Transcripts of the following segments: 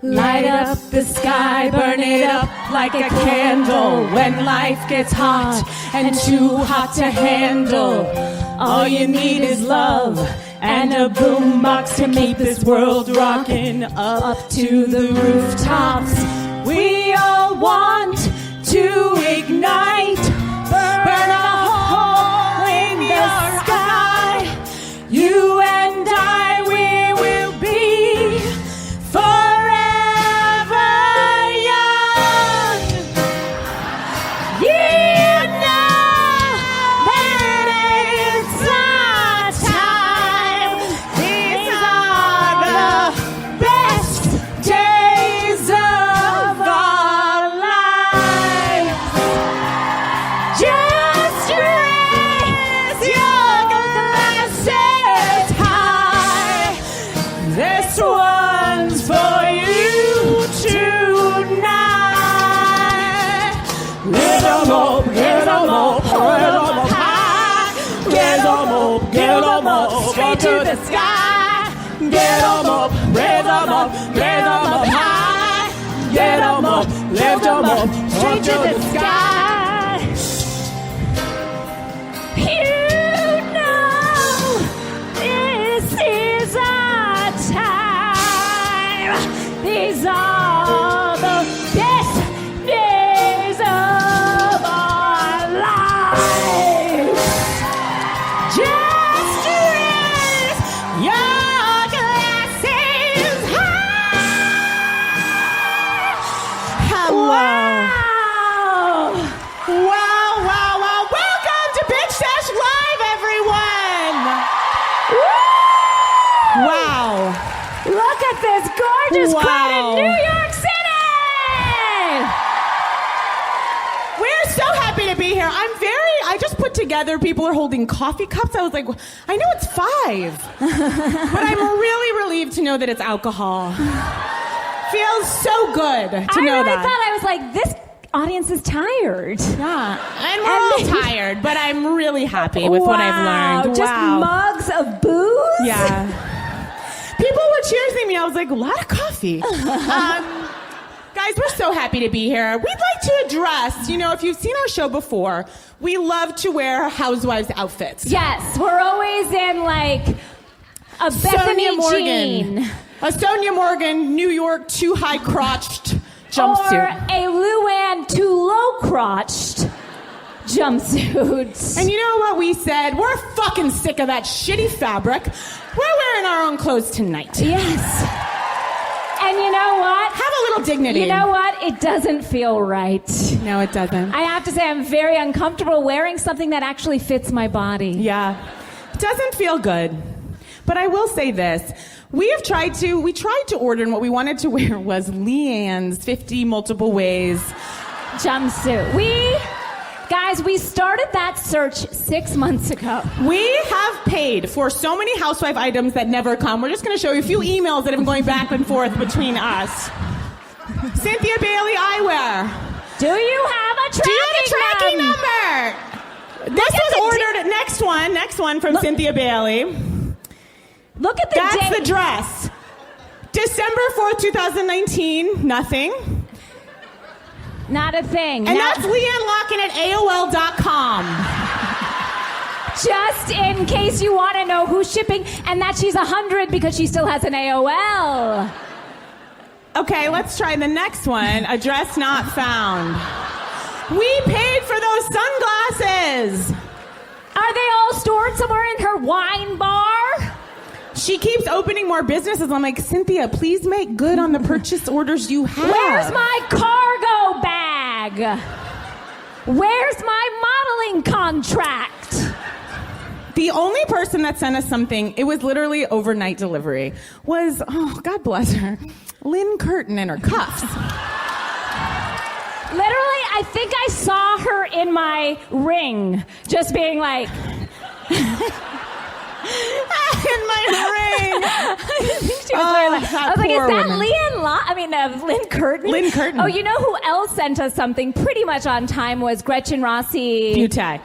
Light up the sky, burn it up like a candle. When life gets hot and too hot to handle, all you need is love and a boombox to keep this world rocking up to the rooftops. We all want to ignite, burn a hole in the sky. You and I, we will be forever young. You know that it's our time. These are the best days of our lives. Just raise your glasses high. This one's for you tonight. Get 'em up, get 'em up, put 'em up high. Get 'em up, get 'em up, straight to the sky. Get 'em up, raise 'em up, raise 'em up high. Get 'em up, lift 'em up, straight to the sky. You know this is our time. These are the best days of our lives. Just raise your glasses high. Hello. Wow. Welcome to Bitch Sesh Live, everyone. Woo! Wow. Look at this gorgeous crowd in New York City. We're so happy to be here. I just put together, people are holding coffee cups. I was like, I know it's 5, but I'm really relieved to know that it's alcohol. Feels so good to know I that. thought I was like, this audience is tired. Yeah, and we're all tired, but I'm really happy with what I've learned. Just mugs of booze? Yeah. People were cheersing me. I was like, a lot of coffee. Guys, we're so happy to be here. We'd like to address, if you've seen our show before, we love to wear housewives outfits. Yes, we're always in like a Bethany Jean. A Sonia Morgan, New York, too high-crotched jumpsuit. Or a Luann too low-crotched jumpsuit. And you know what we said? We're fucking sick of that shitty fabric. We're wearing our own clothes tonight. Yes. And you know what? Have a little dignity. You know what? It doesn't feel right. No, it doesn't. I have to say I'm very uncomfortable wearing something that actually fits my body. Yeah. It doesn't feel good. But I will say this. We tried to order, and what we wanted to wear was Leanne's 50 Multiple Ways jumpsuit. Guys, we started that search 6 months ago. We have paid for so many housewife items that never come. We're just going to show you a few emails that have been going back and forth between us. Cynthia Bailey Eyewear. Do you have a tracking number? This was ordered. Next one from Cynthia Bailey. Look at the date. That's the dress. December 4th, 2019. Nothing. Not a thing. And that's Leanne Locken at AOL.com. Just in case you want to know who's shipping, and that she's 100 because she still has an AOL. Okay, let's try the next one. Address not found. We paid for those sunglasses. Are they all stored somewhere in her wine bar? She keeps opening more businesses. I'm like, Cynthia, please make good on the purchase orders you have. Where's my cargo bag? Where's my modeling contract? The only person that sent us something, it was literally overnight delivery, was, God bless her, Lynn Curtin in her cuffs. Literally, I think I saw her in my ring, just being like... in my ring. She was wearing that. I was like, is that Lynn Curtin? Lynn Curtin. Oh, you know who else sent us something pretty much on time was Gretchen Rossi. Butte.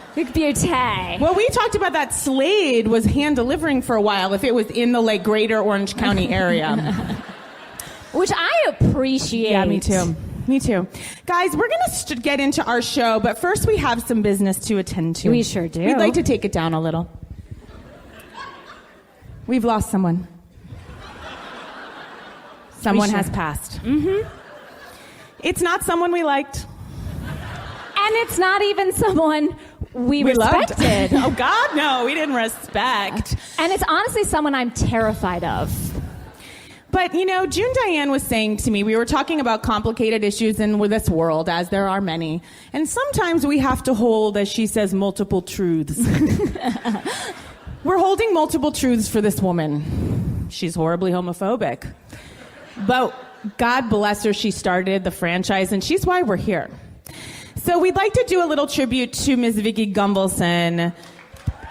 Well, we talked about that Slade was hand delivering for a while if it was in the greater Orange County area. Which I appreciate. Yeah, me too. Me too. Guys, we're going to get into our show, but first we have some business to attend to. We sure do. We'd like to take it down a little. We've lost someone. Someone has passed. Mm-hmm. It's not someone we liked. And it's not even someone we respected. Oh, God, no, we didn't respect. And it's honestly someone I'm terrified of. But, you know, June Diane was saying to me, we were talking about complicated issues in this world, as there are many. And sometimes we have to hold, as she says, multiple truths. We're holding multiple truths for this woman. She's horribly homophobic. But God bless her, she started the franchise, and she's why we're here. So we'd like to do a little tribute to Ms. Vicki Gunvalson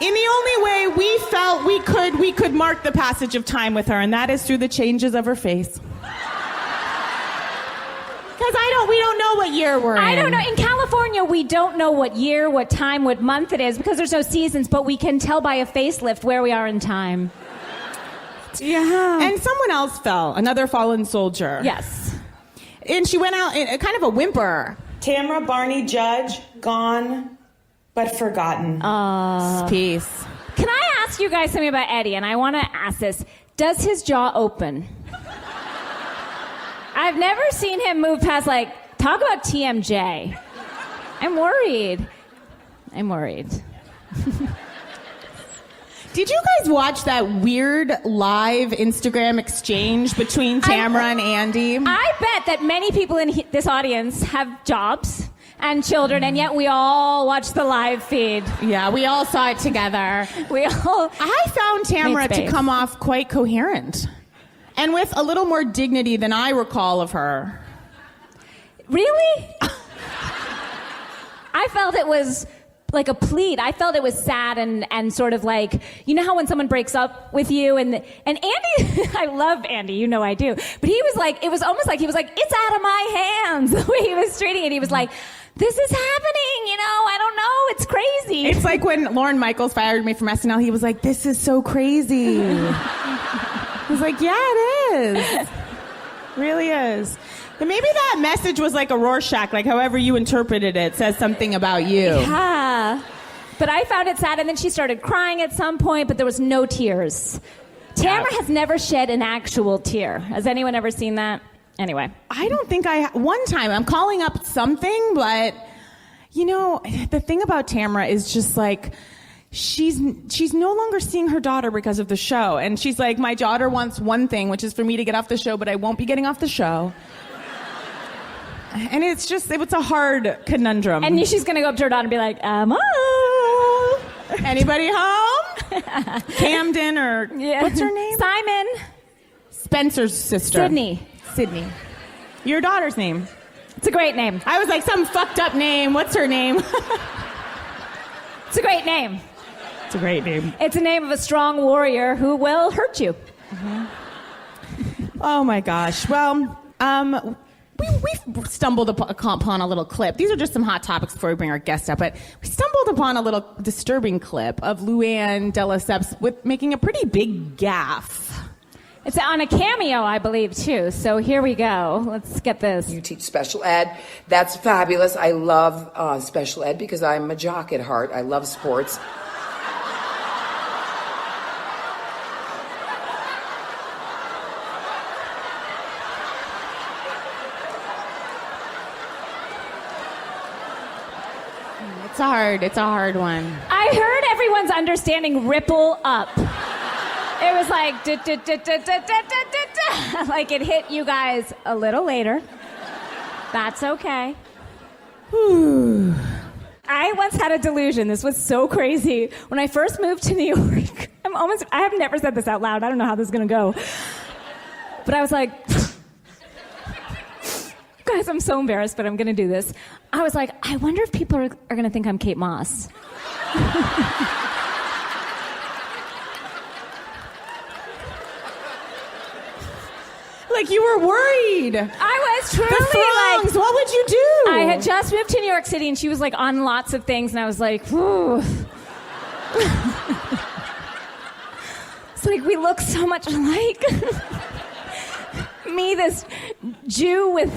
in the only way we felt we could mark the passage of time with her, and that is through the changes of her face. Because we don't know what year we're in. I don't know. In California, we don't know what year, what time, what month it is because there's no seasons, but we can tell by a facelift where we are in time. Yeah. And someone else fell, another fallen soldier. Yes. And she went out in a kind of a whimper. Tamra Barney Judge, gone but forgotten. Peace. Can I ask you guys something about Eddie? And I want to ask this. Does his jaw open? I've never seen him move past, talk about TMJ. I'm worried. Did you guys watch that weird live Instagram exchange between Tamra and Andy? I bet that many people in this audience have jobs and children, and yet we all watch the live feed. Yeah, we all saw it together. I found Tamra to come off quite coherent and with a little more dignity than I recall of her. Really? I felt it was like a plead. I felt it was sad and sort of like, you know how when someone breaks up with you and Andy, I love Andy, you know I do, but he was like, it was almost like he was like, it's out of my hands, the way he was treating it. He was like, this is happening, I don't know, it's crazy. It's like when Lorne Michaels fired me from SNL, he was like, this is so crazy. I was like, yeah, it is. Really is. But maybe that message was like a Rorschach, like however you interpreted it says something about you. Yeah. But I found it sad, and then she started crying at some point, but there was no tears. Tamra has never shed an actual tear. Has anyone ever seen that? Anyway. I don't think one time, I'm calling up something, but, the thing about Tamra is just like, she's no longer seeing her daughter because of the show. And she's like, my daughter wants one thing, which is for me to get off the show, but I won't be getting off the show. And it's a hard conundrum. And she's going to go up to her daughter and be like, Emma? Anybody home? Camden or what's her name? Simon. Spencer's sister. Sydney. Your daughter's name? It's a great name. I was like, some fucked up name. What's her name? It's a great name. It's a great name. It's a name of a strong warrior who will hurt you. Mm-hmm. Oh my gosh. Well, we've stumbled upon a little clip. These are just some hot topics before we bring our guest up, but we stumbled upon a little disturbing clip of Luann de Lesseps with making a pretty big gaffe. It's on a Cameo, I believe, too. So here we go. Let's get this. You teach special ed. That's fabulous. I love special ed because I'm a jock at heart. I love sports. It's a hard one. I heard everyone's understanding ripple up. It was like, like it hit you guys a little later. That's okay. I once had a delusion. This was so crazy. When I first moved to New York, I have never said this out loud. I don't know how this is going to go. But I was like, guys, I'm so embarrassed, but I'm going to do this. I was like, I wonder if people are going to think I'm Kate Moss. Like you were worried. I was truly the throngs, what would you do? I had just moved to New York City, and she was like on lots of things, and I was like, whew. It's like we look so much alike. Me, this Jew with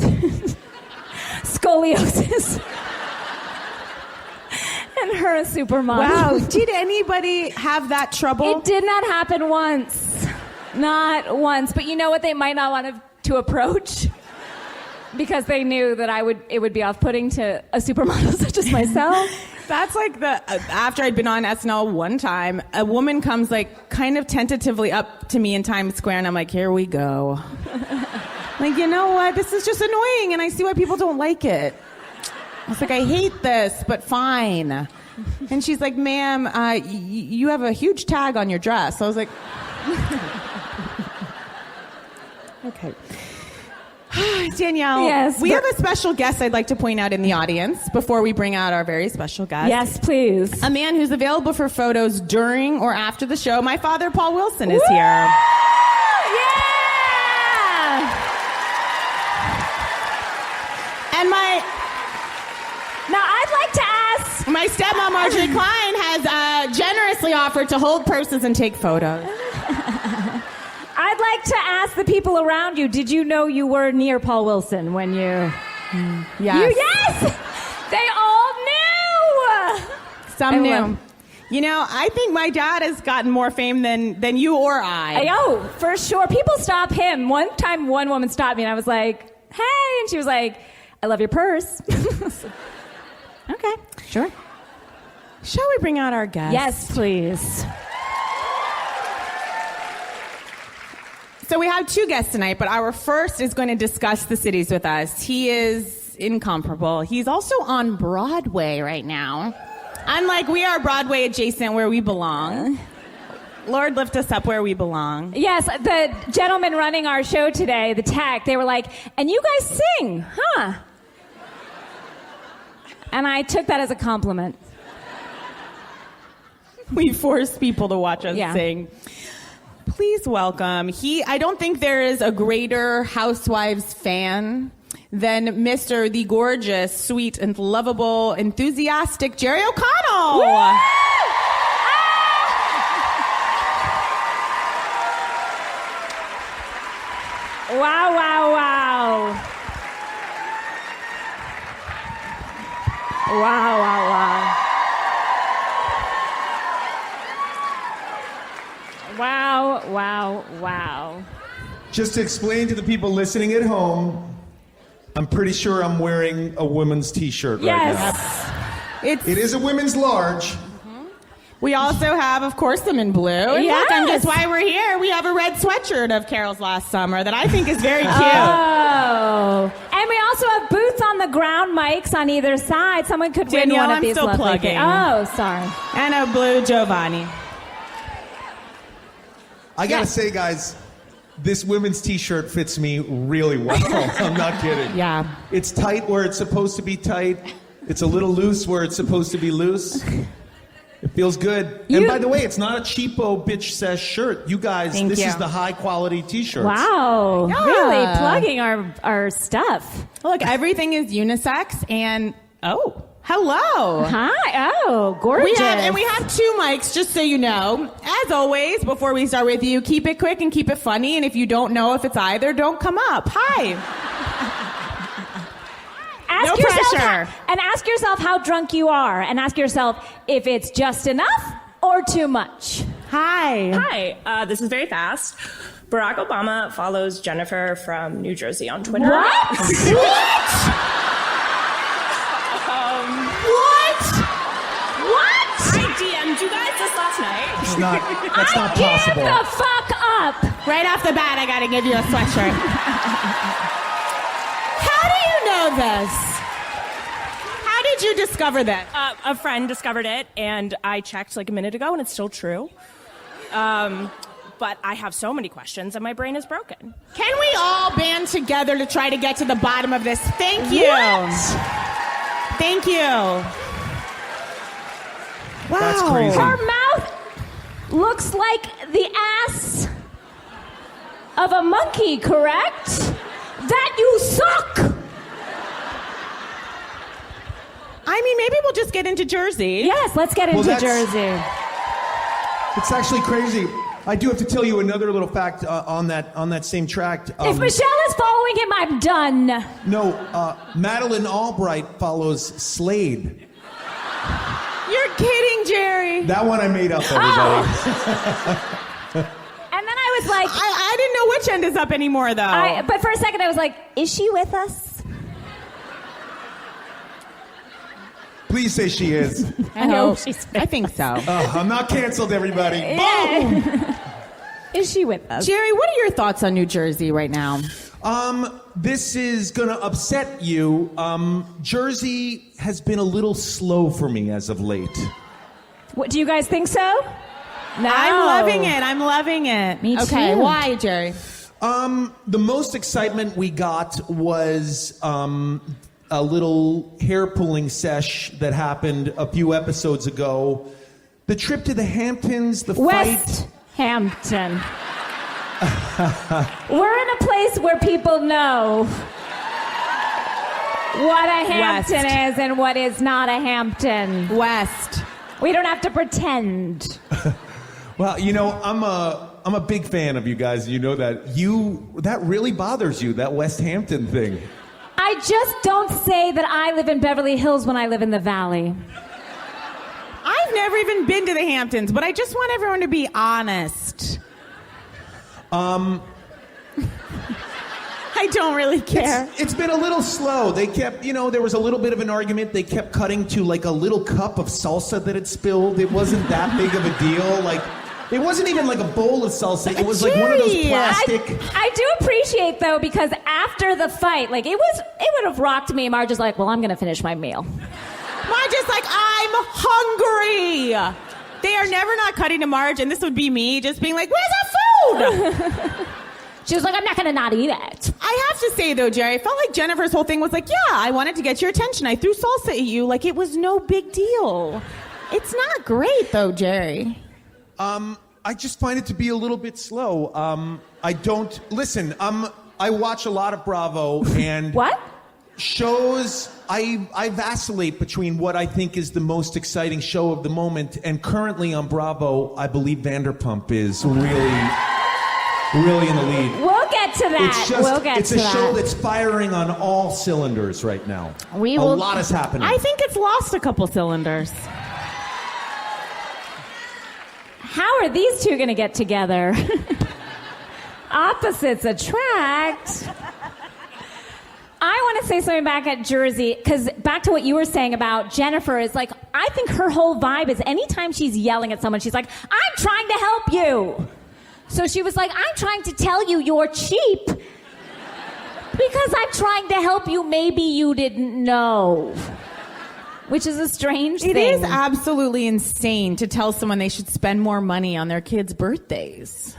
scoliosis. And her, a supermodel. Wow, did anybody have that trouble? It did not happen once. Not once. But you know what they might not want to approach? Because they knew that it would be off-putting to a supermodel such as myself. That's like after I'd been on SNL one time, a woman comes like kind of tentatively up to me in Times Square, and I'm like, here we go. Like, you know what? This is just annoying, and I see why people don't like it. I was like, I hate this, but fine. And she's like, ma'am, you have a huge tag on your dress. So I was like, okay. Danielle, yes, we have a special guest I'd like to point out in the audience before we bring out our very special guest. Yes, please. A man who's available for photos during or after the show. My father, Paul Wilson, is here. Yeah! And Now, I'd like to ask... my stepmom, Marjorie Klein, has generously offered to hold purses and take photos. I'd like to ask the people around you, did you know you were near Paul Wilson when you... Yes. Yes! They all knew! Some knew. You know, I think my dad has gotten more fame than you or I. Oh, for sure. People stop him. One time, one woman stopped me, and I was like, hey, and she was like, I love your purse. Okay, sure. Shall we bring out our guest? Yes, please. So we have two guests tonight, but our first is going to discuss the cities with us. He is incomparable. He's also on Broadway right now. Unlike we are Broadway adjacent where we belong. Lord, lift us up where we belong. Yes, the gentleman running our show today, the tech, they were like, and you guys sing, huh? And I took that as a compliment. We force people to watch us Yeah. sing. Please welcome. I don't think there is a greater Housewives fan than Mr. the gorgeous, sweet, and lovable, enthusiastic Jerry O'Connell. Woo! Wow, wow, wow. Wow, wow, wow. Wow, wow, wow. Just to explain to the people listening at home, I'm pretty sure I'm wearing a women's t-shirt right Yes. now. It is a women's large. We also have, of course, them in blue. And look, and Yes. that's why we're here. We have a red sweatshirt of Carol's last summer that I think is very cute. Oh. And we also have boots on the ground, mics on either side. Someone could win Danielle, one of I'm these still lovely plugging. things. Oh, sorry. And a blue Giovanni. I gotta say, guys, this women's t-shirt fits me really well. I'm not kidding. Yeah. It's tight where it's supposed to be tight. It's a little loose where it's supposed to be loose. It feels good. And by the way, it's not a cheapo bitch Sesh shirt. You guys, Thank this you. is the high quality t-shirts. Wow. Yeah. Really plugging our stuff. Look, everything is unisex and, oh, hello. Hi. Oh, gorgeous. We have two mics, just so you know. As always, before we start with you, keep it quick and keep it funny. And if you don't know if it's either, don't come up. Hi. Ask No yourself pressure. and ask yourself how drunk you are, and ask yourself if it's just enough or too much. Hi. Hi, this is very fast. Barack Obama follows Jennifer from New Jersey on Twitter. What? What? I DM'd you guys this last night. That's not possible. Get the fuck up! Right off the bat, I gotta give you a sweatshirt. How do you know this? How did you discover that? A friend discovered it, and I checked like a minute ago, and it's still true. But I have so many questions, and my brain is broken. Can we all band together to try to get to the bottom of this? Thank you. What? Thank you. Wow. That's crazy. Her mouth looks like the ass of a monkey, correct? That you suck! I mean, maybe we'll just get into Jersey. Yes, let's get into that's- Jersey. It's actually crazy. I do have to tell you another little fact on that same track. If Michelle is is following him, I'm done. No, Madeline Albright follows Slade. You're kidding, Jerry. That one I made up, everybody. And then I was like, I didn't know which end is up anymore, though. but for a second I was like, is she with us? Please say she is. I hope I think so. I'm not canceled, everybody. Boom! Is she with us? Jerry, what are your thoughts on New Jersey right now? This is gonna upset you. Jersey has been a little slow for me as of late. What, do you guys think so? No. I'm loving it. Me Okay, too. why, Jerry? The most excitement we got was a little hair-pulling sesh that happened a few episodes ago. The trip to the Hamptons, the West fight. Hampton. We're in a place where people know what a Hampton is and what is not a Hampton. West. We don't have to pretend. Well, you know, I'm a big fan of you guys. You know that. That really bothers you, that West Hampton thing. I just don't say that I live in Beverly Hills when I live in the Valley. I've never even been to the Hamptons, but I just want everyone to be honest. I don't really care. It's been a little slow. They kept, there was a little bit of an argument. They kept cutting to like a little cup of salsa that had spilled. It wasn't that big of a deal. Like, it wasn't even like a bowl of salsa. It was like one of those plastic. I do appreciate though, because after the fight, like it would have rocked me. Marge is like, well, I'm going to finish my meal. Marge is like, I'm hungry. They are never not cutting to Marge, and this would be me just being like, where's our food? She was like, I'm not going to not eat it. I have to say, though, Jerry, I felt like Jennifer's whole thing was like, yeah, I wanted to get your attention. I threw salsa at you like it was no big deal. It's not great, though, Jerry. I just find it to be a little bit slow. I watch a lot of Bravo and What? shows. I vacillate between what I think is the most exciting show of the moment, and currently on Bravo, I believe Vanderpump is really in the lead. We'll get to that. It's a show that's firing on all cylinders right now. A lot is happening. I think it's lost a couple cylinders. How are these two going to get together? Opposites attract. I want to say something back at Jersey, because back to what you were saying about Jennifer is like, I think her whole vibe is anytime she's yelling at someone, she's like, I'm trying to help you. So she was like, I'm trying to tell you you're cheap because I'm trying to help you. Maybe you didn't know. Which is a strange thing. It is absolutely insane to tell someone they should spend more money on their kids' birthdays.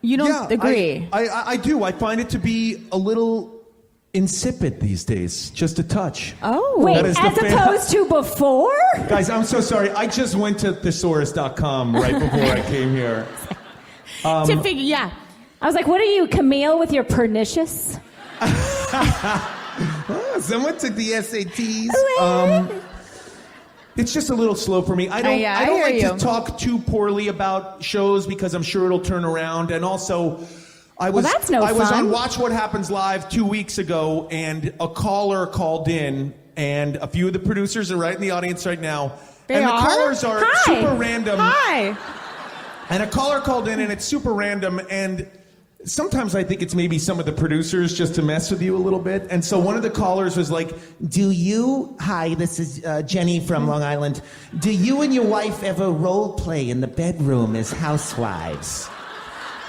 You don't agree? I do. I find it to be a little insipid these days. Just a touch. Oh. Wait, as opposed to before? Guys, I'm so sorry. I just went to thesaurus.com right before I came here. To figure, yeah. I was like, what are you, Camille, with your pernicious? Someone took the SATs. It's just a little slow for me. I don't like to talk too poorly about shows because I'm sure it'll turn around. And also, I was on Watch What Happens Live 2 weeks ago, and a caller called in, and a few of the producers are right in the audience right now. The callers are super random. Hi. And a caller called in, and it's super random, and sometimes I think it's maybe some of the producers just to mess with you a little bit. And so one of the callers was like, hi, this is Jenny from Long Island. Do you and your wife ever role play in the bedroom as housewives?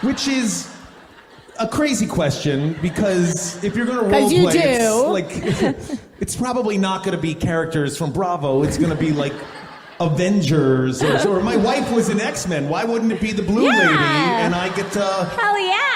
Which is a crazy question, because if you're going to role play, it's probably not going to be characters from Bravo. It's going to be like Avengers, or my wife was in X-Men. Why wouldn't it be the Blue Lady? And I get to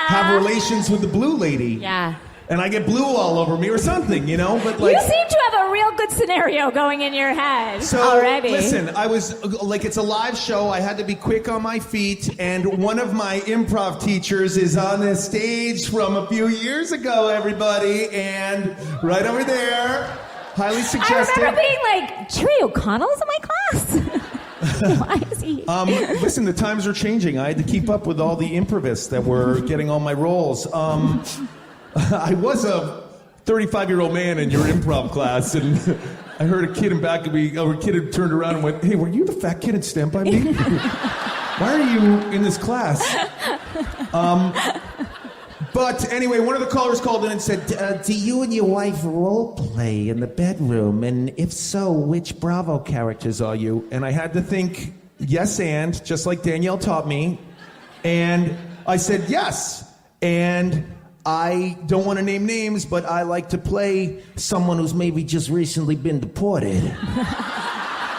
have relations with the Blue Lady. Yeah. And I get blue all over me or something, But like, you seem to have a real good scenario going in your head already. Listen, I was like, it's a live show. I had to be quick on my feet, and one of my improv teachers is on this stage from a few years ago, everybody, and right over there. Highly suggested. I remember being like, Jerry O'Connell's in my class? Why is he? Listen, the times are changing. I had to keep up with all the improvists that were getting all my roles. I was a 35-year-old man in your improv class, and I heard a kid in back of me, or a kid had turned around and went, "Hey, were you the fat kid at Stand By Me? Why are you in this class?" But anyway, one of the callers called in and said, "Do you and your wife role play in the bedroom? And if so, which Bravo characters are you?" And I had to think, yes, and, just like Danielle taught me. And I said, yes. And I don't want to name names, but I like to play someone who's maybe just recently been deported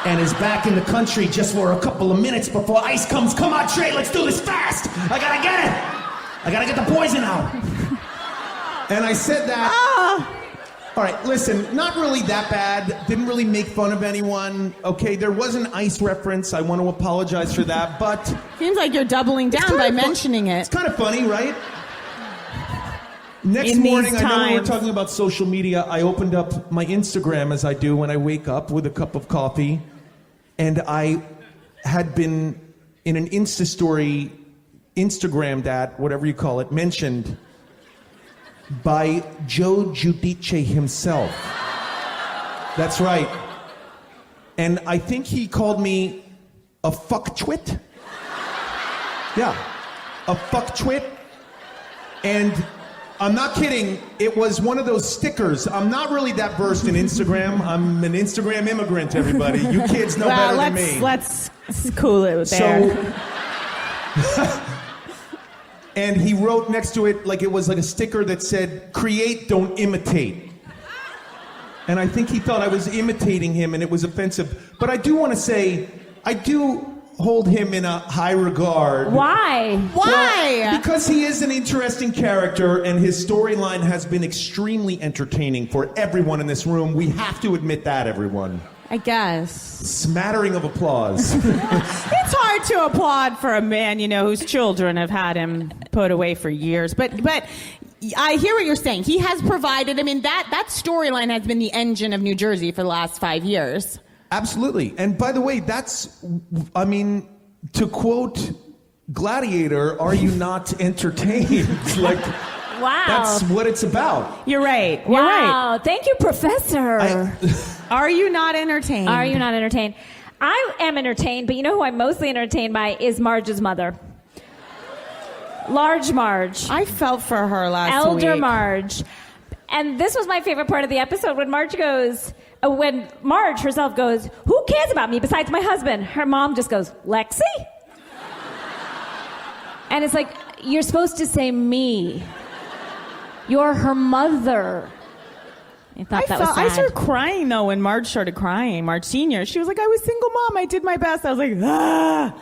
and is back in the country just for a couple of minutes before ICE comes. "Come on, Trey, let's do this fast. I gotta get it. I gotta get the poison out." And I said that. All right, listen, not really that bad. Didn't really make fun of anyone. Okay, there was an ICE reference. I want to apologize for that, but Seems like you're doubling down by mentioning it's it. kind of funny, right? Next In these morning, I know we were times. talking about social media. I opened up my Instagram, as I do when I wake up, with a cup of coffee, and I had been in an Insta story, Instagrammed at, whatever you call it, mentioned by Joe Giudice himself. That's right. And I think he called me a fucktwit. Yeah, a fucktwit. And I'm not kidding, it was one of those stickers. I'm not really that versed in Instagram. I'm an Instagram immigrant, everybody. You kids know better than me. Let's cool it there. So, and he wrote next to it, like it was like a sticker that said, "Create, don't imitate." And I think he thought I was imitating him, and it was offensive. But I do want to say, I do hold him in a high regard. Why? Why? Because he is an interesting character, and his storyline has been extremely entertaining for everyone in this room. We have to admit that, everyone. I guess. Smattering of applause. It's hard to applaud for a man, whose children have had him put away for years. But I hear what you're saying. He has provided, that storyline has been the engine of New Jersey for the last 5 years. Absolutely. And by the way, to quote Gladiator, are you not entertained? Like, Wow. that's what it's about. You're right. You're right. Wow. Thank you, Professor. Are you not entertained? Are you not entertained? I am entertained, but you know who I'm mostly entertained by is Marge's mother. Large Marge. I felt for her last Elder week. Marge. And this was my favorite part of the episode when Marge herself goes, "Who cares about me besides my husband?" Her mom just goes, "Lexi?" And it's like, you're supposed to say me. You're her mother. I thought that was sad. I started crying, though, when Marge started crying. Marge Sr. She was like, "I was single mom. I did my best." I was like, ah.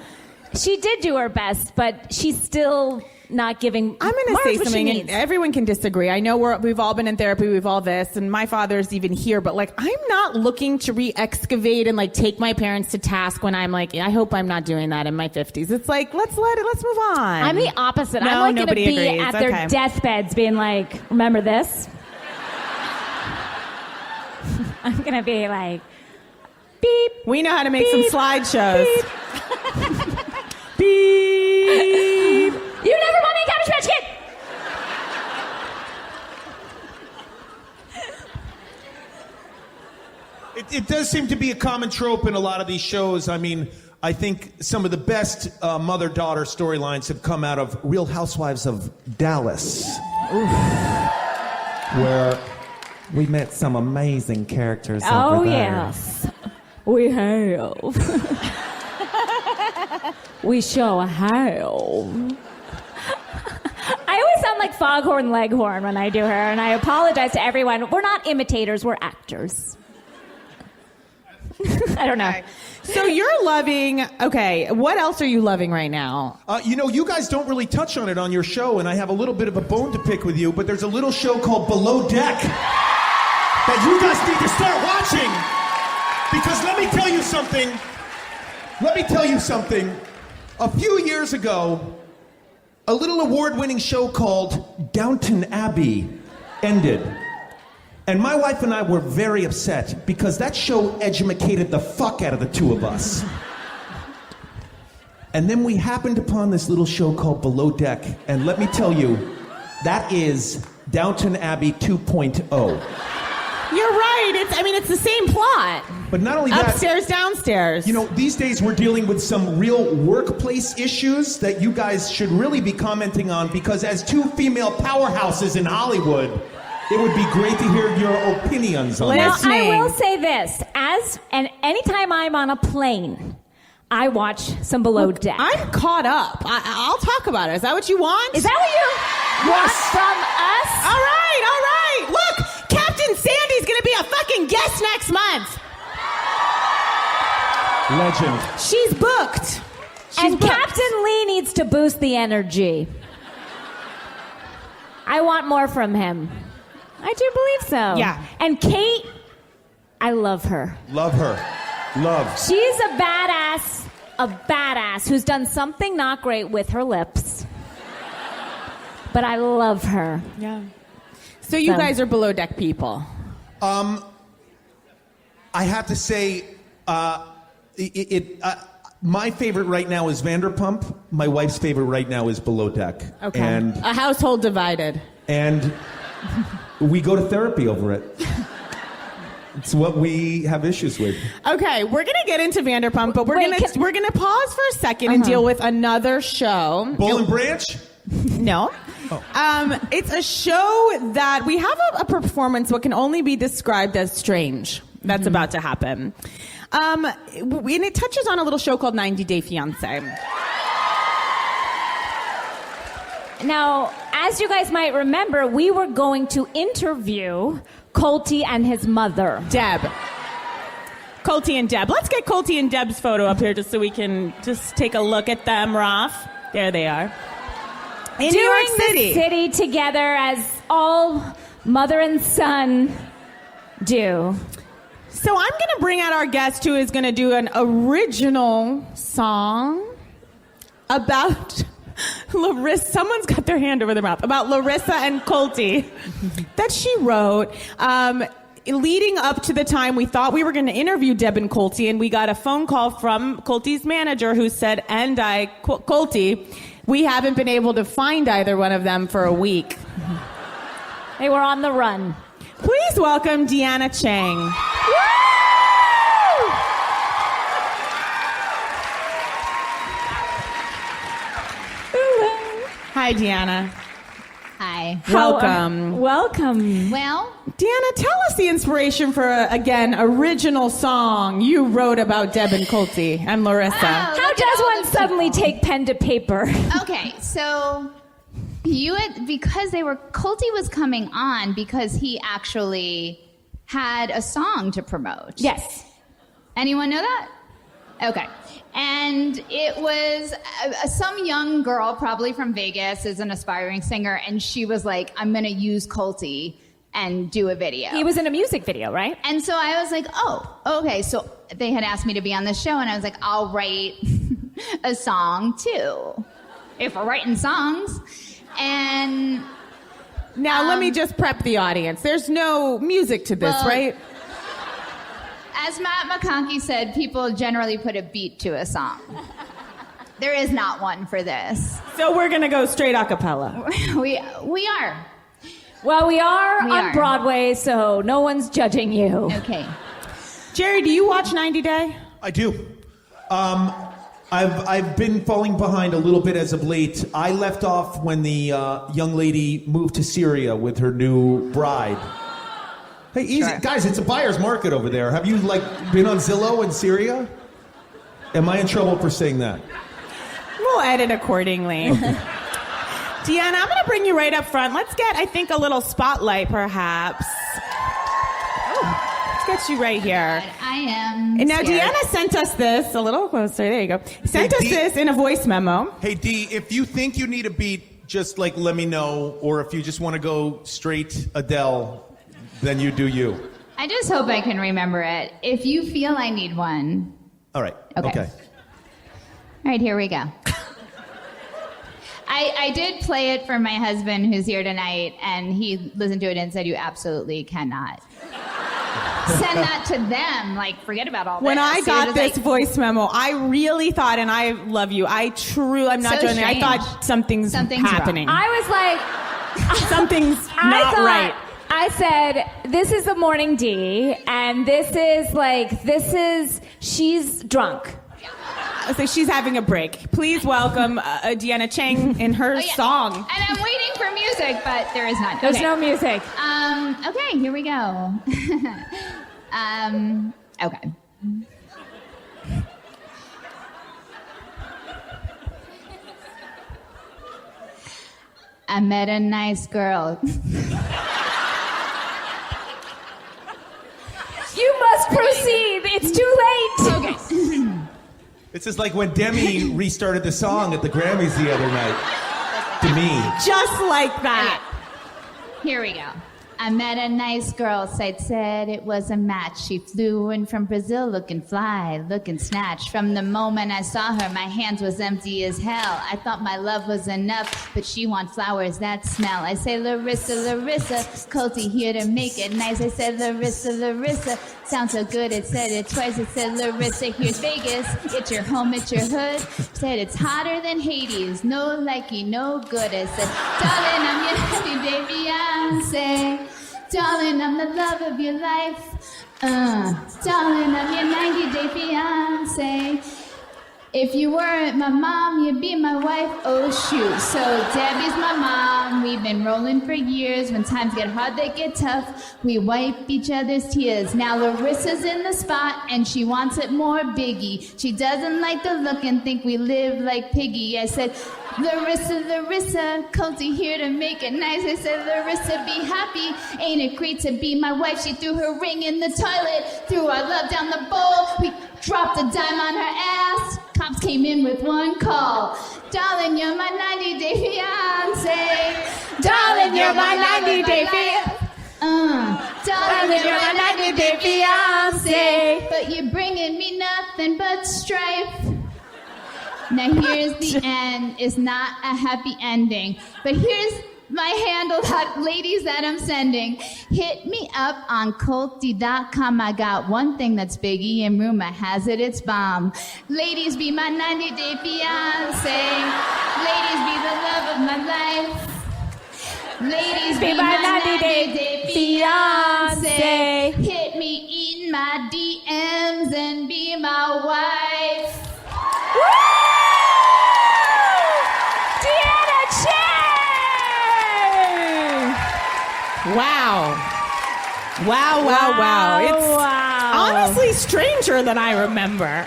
She did do her best, but she's still not giving I'm going to Marge say what she something, and needs. everyone can disagree. I know we've all been in therapy, we've all this, and my father's even here, but I'm not looking to re-excavate and take my parents to task when I'm I hope I'm not doing that in my 50s. It's let's move on. I'm the opposite. No, I'm going to nobody be agrees. at their Okay. deathbeds being like, "Remember this?" I'm going to be like, beep. We know how to make Beep. some slideshows. Beep. You never want me a Cabbage Patch Kid. It does seem to be a common trope in a lot of these shows. I think some of the best mother-daughter storylines have come out of Real Housewives of Dallas. Where we met some amazing characters over there. Yes, we have. We sure have. I always sound like Foghorn Leghorn when I do her, and I apologize to everyone. We're not imitators, we're actors. I don't know. Okay. So you're loving, okay, what else are you loving right now? You guys don't really touch on it on your show, and I have a little bit of a bone to pick with you, but there's a little show called Below Deck that you guys need to start watching. Because let me tell you something. A few years ago, a little award-winning show called Downton Abbey ended. And my wife and I were very upset because that show educated the fuck out of the two of us. And then we happened upon this little show called Below Deck. And let me tell you, that is Downton Abbey 2.0. You're right. It's the same plot. But not only that, upstairs, downstairs. you know, these days we're dealing with some real workplace issues that you guys should really be commenting on, because as two female powerhouses in Hollywood, it would be great to hear your opinions on Now, this. I will say this: anytime I'm on a plane, I watch some Below Deck. I'm caught up. I'll talk about it. Is that what you want? Is that what you want from us? All right. Look, Captain Sandy's going to be a fucking guest next month. Legend. She's booked. And Captain Lee needs to boost the energy. I want more from him. I do believe so. Yeah. And Kate, I love her. Love her. Love. She's a badass who's done something not great with her lips. But I love her. Yeah. So you guys are Below Deck people. I have to say, my favorite right now is Vanderpump. My wife's favorite right now is Below Deck. Okay. And A household divided. we go to therapy over it. It's what we have issues with. Okay, we're gonna get into Vanderpump, but we're gonna pause for a second and deal with another show. Boll and Branch? No. It's a show that we have a performance what can only be described as strange that's about to happen. And it touches on a little show called 90 Day Fiancé. Now, as you guys might remember, we were going to interview Colty and his mother. Deb. Colty and Deb. Let's get Colty and Deb's photo up here just so we can just take a look at them, Raf. There they are. In New York City. The city together as all mother and son do. So I'm going to bring out our guest who is going to do an original song about Larissa. Someone's got their hand over their mouth. About Larissa and Colty that she wrote. Leading up to the time we thought we were going to interview Deb and Colty, and we got a phone call from Colty's manager who said, Colty, we haven't been able to find either one of them for a week. They were on the run. Please welcome Deanna Chang. Woo! Hi, Deanna. Hi. Welcome. Welcome. Well, Deanna, tell us the inspiration for, again, original song you wrote about Deb and Colty and Larissa. How does one suddenly take pen to paper? okay, so because Colty was coming on because he actually had a song to promote. Yes. Anyone know that? Okay. And it was some young girl, probably from Vegas, is an aspiring singer, and she was like, I'm going to use Colty and do a video. He was in a music video, right? And so I was like, oh, okay. So they had asked me to be on the show, and I was like, I'll write a song too, if we're writing songs. And now, let me just prep the audience. There's no music to this, right? As Matt McConkey said, people generally put a beat to a song. There is not one for this. So we're going to go straight a cappella. We are. Well, we are We on are. Broadway, so no one's judging you. Okay. Jerry, do you watch 90 Day? I do. I've been falling behind a little bit as of late. I left off when the young lady moved to Syria with her new bride. Hey, easy. Sure. Guys, it's a buyer's market over there. Have you, been on Zillow in Syria? Am I in trouble for saying that? We'll edit accordingly. Deanna, I'm going to bring you right up front. Let's get, I think, a little spotlight, perhaps. Oh, let's get you right here. I am. And now, scared. Deanna sent us this, a little closer, there you go. Sent us this in a voice memo. Hey, Dee, if you think you need a beat, just, let me know. Or if you just want to go straight Adele, then you do you. I just hope I can remember it. If you feel I need one. All right. Okay. All right, here we go. I did play it for my husband who's here tonight, and he listened to it and said, you absolutely cannot. send that to them. Like, forget about all When this. I You're got just this like, voice memo, I really thought, and I love you, I'm not So joking, I strange. thought something's happening. I was like, Something's I not thought, right. I said, this is the morning D, and she's drunk. So she's having a break. Please welcome Deanna Chang in her song. And I'm waiting for music, but there is none. There's Okay. no music. Okay, here we go. Okay. I met a nice girl. You must proceed. It's too late. Okay. This is like when Demi restarted the song at the Grammys the other night. To me. Just like that. Here we go. I met a nice girl, said it was a match. She flew in from Brazil looking fly, looking snatched. From the moment I saw her, my hands was empty as hell. I thought my love was enough, but she want flowers that smell. I say, Larissa, Colty here to make it nice. I said, Larissa, sounds so good. It said it twice. It said, Larissa, here's Vegas. It's your home, it's your hood. Said it's hotter than Hades. No likey, no good. I said, darling, I'm your happy baby Beyonce. Darling, I'm the love of your life. Darling, I'm your 90-day fiance. If you weren't my mom, you'd be my wife. Oh, shoot. So Debbie's my mom. We've been rolling for years. When times get hard, they get tough. We wipe each other's tears. Now Larissa's in the spot, and she wants it more biggie. She doesn't like the look and think we live like Piggy. I said, Larissa, Colty here to make it nice. I said, Larissa, be happy. Ain't it great to be my wife? She threw her ring in the toilet, threw our love down the bowl. We dropped a dime on her ass. Cops came in with one call. Darling, you're my 90-day fiance. Darling, you're my 90-day fiance. Darling, you're my 90-day fiance. But you're bringing me nothing but strife. Now here's the end. It's not a happy ending. But here's my handle, ladies that I'm sending. Hit me up on Colty.com. I got one thing that's biggie, and rumor has it it's bomb. Ladies, be my 90-day fiance. Ladies, be the love of my life. Ladies, be my 90-day fiance. Hit me in my DMs and be my wife. Deanna Chang! Wow. It's honestly stranger than I remember.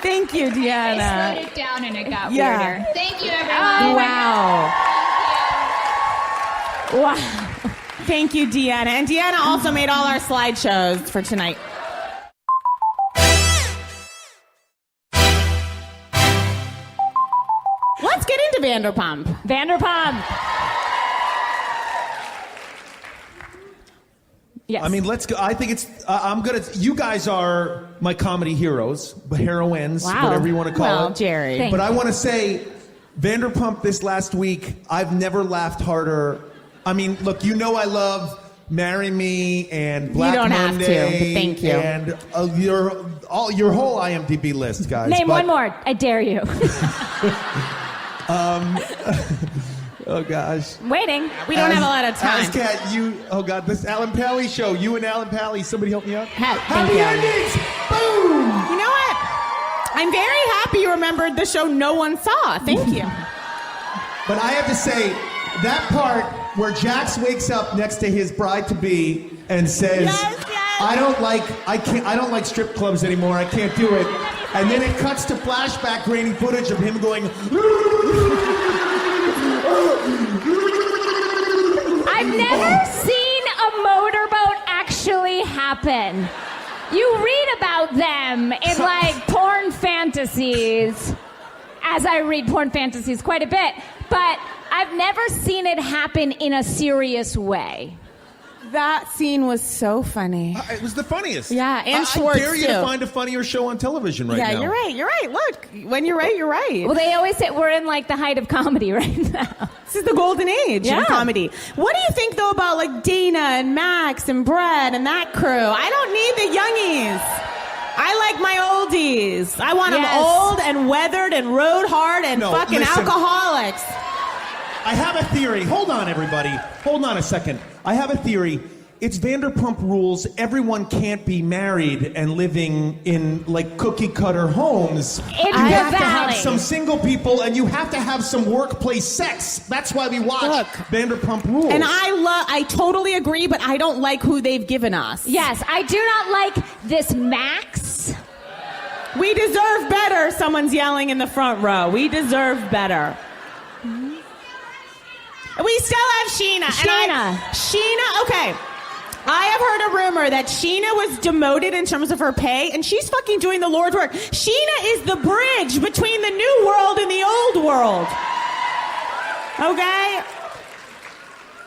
Thank you, I Deanna. slowed it down and it got Yeah. weirder. Thank you, everyone. Wow. Thank you, Deanna. And Deanna also made all our slideshows for tonight. Let's get into Vanderpump. Vanderpump. Yes. I mean, let's go. I think it's. I'm gonna. You guys are my comedy heroes, heroines, Wow. whatever you want to call Well, it. Jerry. Thank But I want to say, Vanderpump this last week, I've never laughed harder. I mean, look, you know I love Marry Me and Black don't have Monday. to, but thank you. And your whole IMDb list, guys. Name But- one more. I dare you. Oh gosh. Waiting. We don't have a lot of time. Cat, oh God, this Alan Pally show. You and Alan Pally. Somebody help me out. Thank Happy you. endings. Boom. You know what? I'm very happy you remembered the show no one saw. Thank you. But I have to say, that part where Jax wakes up next to his bride-to-be and says, Yes. I don't like strip clubs anymore. I can't do it. And then it cuts to flashback grainy footage of him going, I've never seen a motorboat actually happen. You read about them in like porn fantasies, as I read porn fantasies quite a bit, but I've never seen it happen in a serious way. That scene was so funny. It was the funniest. Yeah, and Schwartz, I dare you too. to find a funnier show on television right now. Yeah, you're right. You're right. Look, when you're right, you're right. Well, they always say we're in like the height of comedy right now. This is the golden age Yeah. of comedy. What do you think, though, about like Dana and Max and Brett and that crew? I don't need the youngies. I like my oldies. I want them old and weathered and rode hard and fucking listen. alcoholics. I have a theory. Hold on, everybody. Hold on a second. I have a theory. It's Vanderpump Rules. Everyone can't be married and living in like cookie cutter homes. In You the have to valley. have some single people, and you have to have some workplace sex. That's why we watch Look. Vanderpump Rules. And I totally agree, but I don't like who they've given us. Yes, I do not like this Max. We deserve better, someone's yelling in the front row. We deserve better. We still have Sheena. Sheena, okay. I have heard a rumor that Sheena was demoted in terms of her pay, and she's fucking doing the Lord's work. Sheena is the bridge between the new world and the old world. Okay?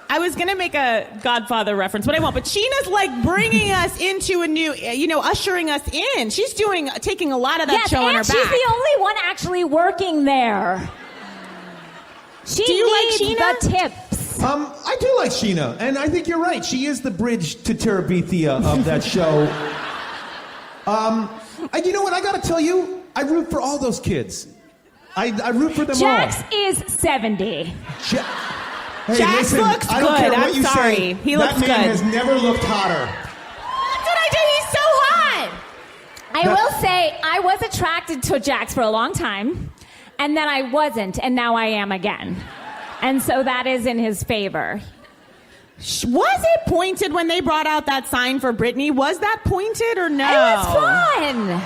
I was going to make a Godfather reference, but I won't. But Sheena's like bringing us into a new, ushering us in. She's taking a lot of that show on her and back. she's the only one actually working there. She Do you like needs Sheena? the tips. I do like Sheena, and I think you're right. She is the bridge to Terabithia of that show. And you know what? I got to tell you, I root for all those kids. I root for them Jax all. is 70. Hey, Jax listen, looks I don't good. care what I'm you sorry. say. He looks that man good. has never looked hotter. That's what I do. He's so hot. I will say, I was attracted to Jax for a long time, and then I wasn't, and now I am again. And so that is in his favor. Was it pointed when they brought out that sign for Britney? Was that pointed or no? It was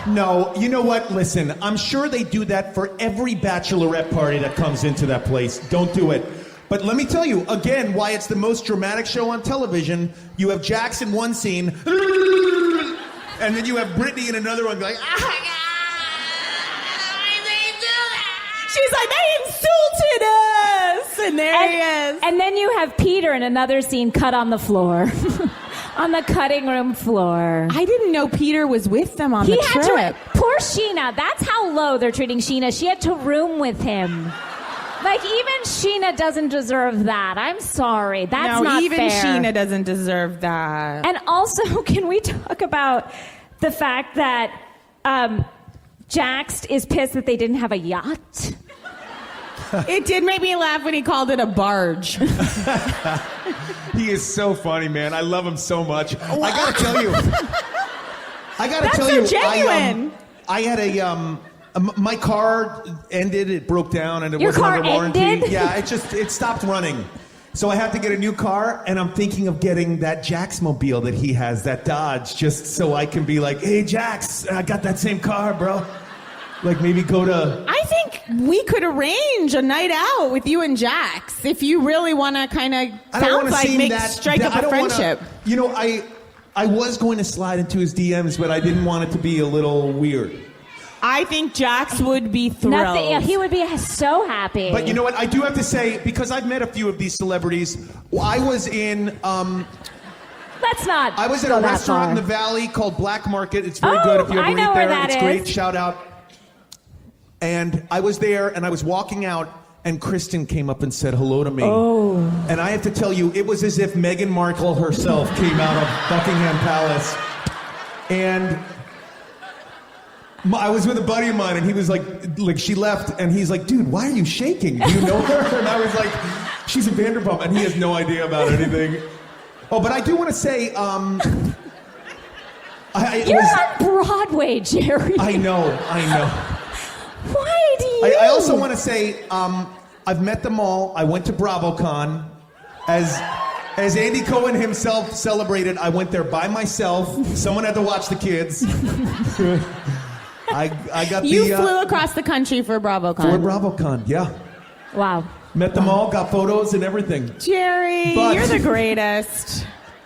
fun. No, you know what? Listen, I'm sure they do that for every bachelorette party that comes into that place. Don't do it. But let me tell you, again, why it's the most dramatic show on television. You have Jax in one scene, and then you have Britney in another one going, She's like, they insulted us. And there he is. And then you have Peter in another scene cut on the floor. On the cutting room floor. I didn't know Peter was with them on the had trip. Poor Sheena. That's how low they're treating Sheena. She had to room with him. Like, even Sheena doesn't deserve that. I'm sorry. That's not even fair. Sheena doesn't deserve that. And also, can we talk about the fact that Jax is pissed that they didn't have a yacht? It did make me laugh when he called it a barge. He is so funny, man. I love him so much. I gotta tell you. That's so genuine. I had my car ended. It broke down, and it Your wasn't car under warranty. ended? Yeah, it stopped running. So I have to get a new car, and I'm thinking of getting that Jax-mobile that he has, that Dodge, just so I can be like, hey, Jax, I got that same car, bro. Like, maybe go to... I think we could arrange a night out with you and Jax if you really want to kind of sounds like strike up a friendship. I was going to slide into his DMs, but I didn't want it to be a little weird. I think Jax would be thrilled. He would be so happy. But you know what? I do have to say, because I've met a few of these celebrities, I was in... Let's not. I was at go a that restaurant far. in the Valley called Black Market. It's very Oh, good if you ever I know eat where there. that It's is. great. Shout out. And I was there, and I was walking out, and Kristen came up and said hello to me. Oh. And I have to tell you, it was as if Meghan Markle herself came out of Buckingham Palace. And I was with a buddy of mine, and he was like, she left, and he's like, dude, why are you shaking? Do you know her? And I was like, she's a Vanderpump, and he has no idea about anything. Oh, but I do want to say, You're on Broadway, Jerry. I know. Why do you? I also want to say, I've met them all. I went to BravoCon. As Andy Cohen himself celebrated, I went there by myself. Someone had to watch the kids. I got You flew across the country for BravoCon. for BravoCon, yeah. Wow. Met them all, got photos and everything. Jerry, But- you're the greatest.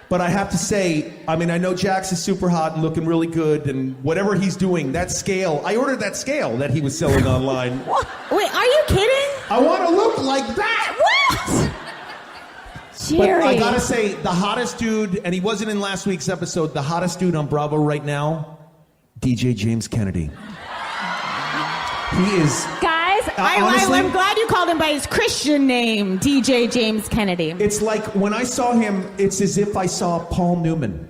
But I have to say, I mean, I know Jax is super hot and looking really good, and whatever he's doing, that scale, I ordered that scale that he was selling online. What? Wait, are you kidding? I want to look like that! What? Jerry. But I gotta say, the hottest dude, and he wasn't in last week's episode, the hottest dude on Bravo right now, DJ James Kennedy. He is... Guys, honestly, I'm glad you called him by his Christian name, DJ James Kennedy. it's like, when I saw him, it's as if I saw Paul Newman.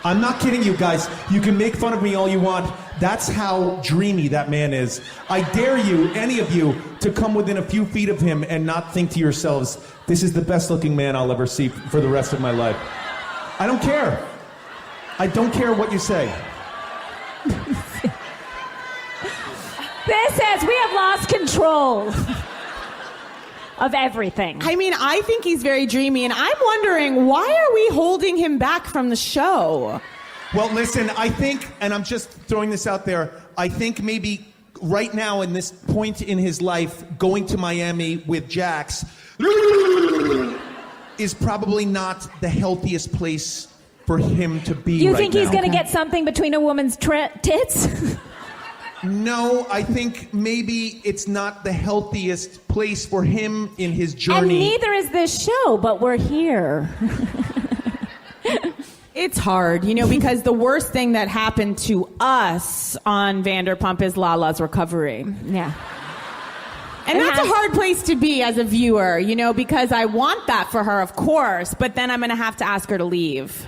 I'm not kidding you guys. You can make fun of me all you want. That's how dreamy that man is. I dare you, any of you, to come within a few feet of him and not think to yourselves, this is the best looking man I'll ever see for the rest of my life. I don't care. I don't care what you say. this says we have lost control of everything. I mean, I think he's very dreamy, and I'm wondering, why are we holding him back from the show? Well, listen, I think, and I'm just throwing this out there, I think maybe right now in this point in his life, going to Miami with Jax is probably not the healthiest place for him to be You right think he's now. going to get something between a woman's tits? No, I think maybe it's not the healthiest place for him in his And journey. neither is this show, but we're here. It's hard, because the worst thing that happened to us on Vanderpump is Lala's recovery. Yeah. And that's a hard place to be as a viewer, because I want that for her, of course, but then I'm going to have to ask her to leave.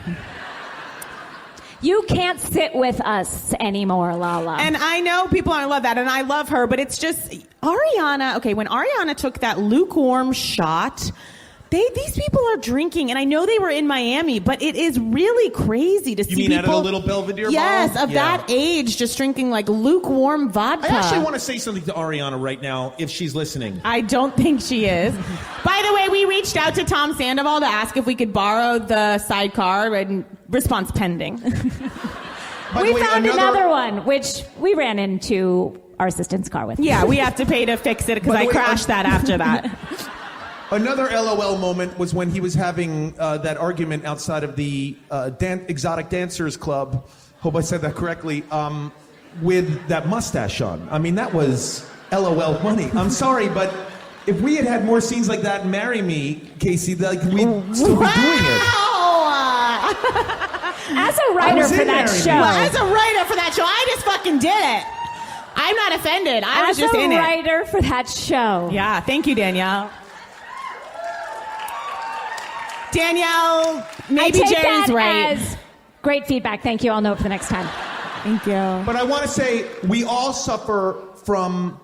You can't sit with us anymore, Lala. And I know people aren't love that, and I love her, but it's just Ariana. Okay, when Ariana took that lukewarm shot, these people are drinking, and I know they were in Miami, but it is really crazy to see people. You mean at a little Belvedere Yes, bar? of that age, just drinking like lukewarm vodka. I actually want to say something to Ariana right now, if she's listening. I don't think she is. By the way, we reached out to Tom Sandoval to ask if we could borrow the sidecar, and response pending. By the we way, found another one, which we ran into our assistant's car with. Yeah, we have to pay to fix it because I crashed that after that. Another LOL moment was when he was having that argument outside of the Exotic Dancers Club, hope I said that correctly, with that mustache on. I mean, that was LOL funny. I'm sorry, but if we had had more scenes like that in Marry Me, Casey, we'd still be doing it. As a writer for that show. As a writer for that show, I just fucking did it. I'm not offended. I was just in it. As a writer for that show. Yeah, thank you, Danielle. Danielle, maybe I take Jerry's that right. as great feedback. Thank you. I'll know it for the next time. Thank you. But I want to say we all suffer from,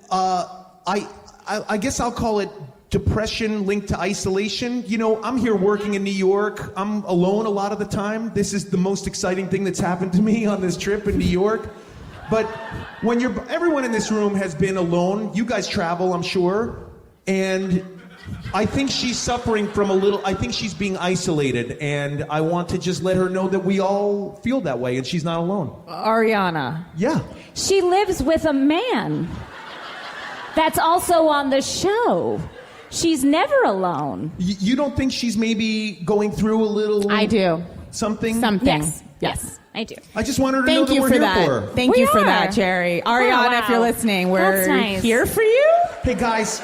I guess I'll call it depression linked to isolation. I'm here working in New York. I'm alone a lot of the time. This is the most exciting thing that's happened to me on this trip in New York. But when everyone in this room has been alone, you guys travel, I'm sure, and I think she's suffering from I think she's being isolated, and I want to just let her know that we all feel that way, and she's not alone. Ariana. Yeah. She lives with a man that's also on the show. She's never alone. You don't think she's maybe going through a little... I do. Something? Something. Yes. I do. I just want her to know Thank that you we're for here that. for her. Thank We you for are. that, Jerry. Ariana, wow. if you're listening, we're That's nice. here for you. Hey, guys,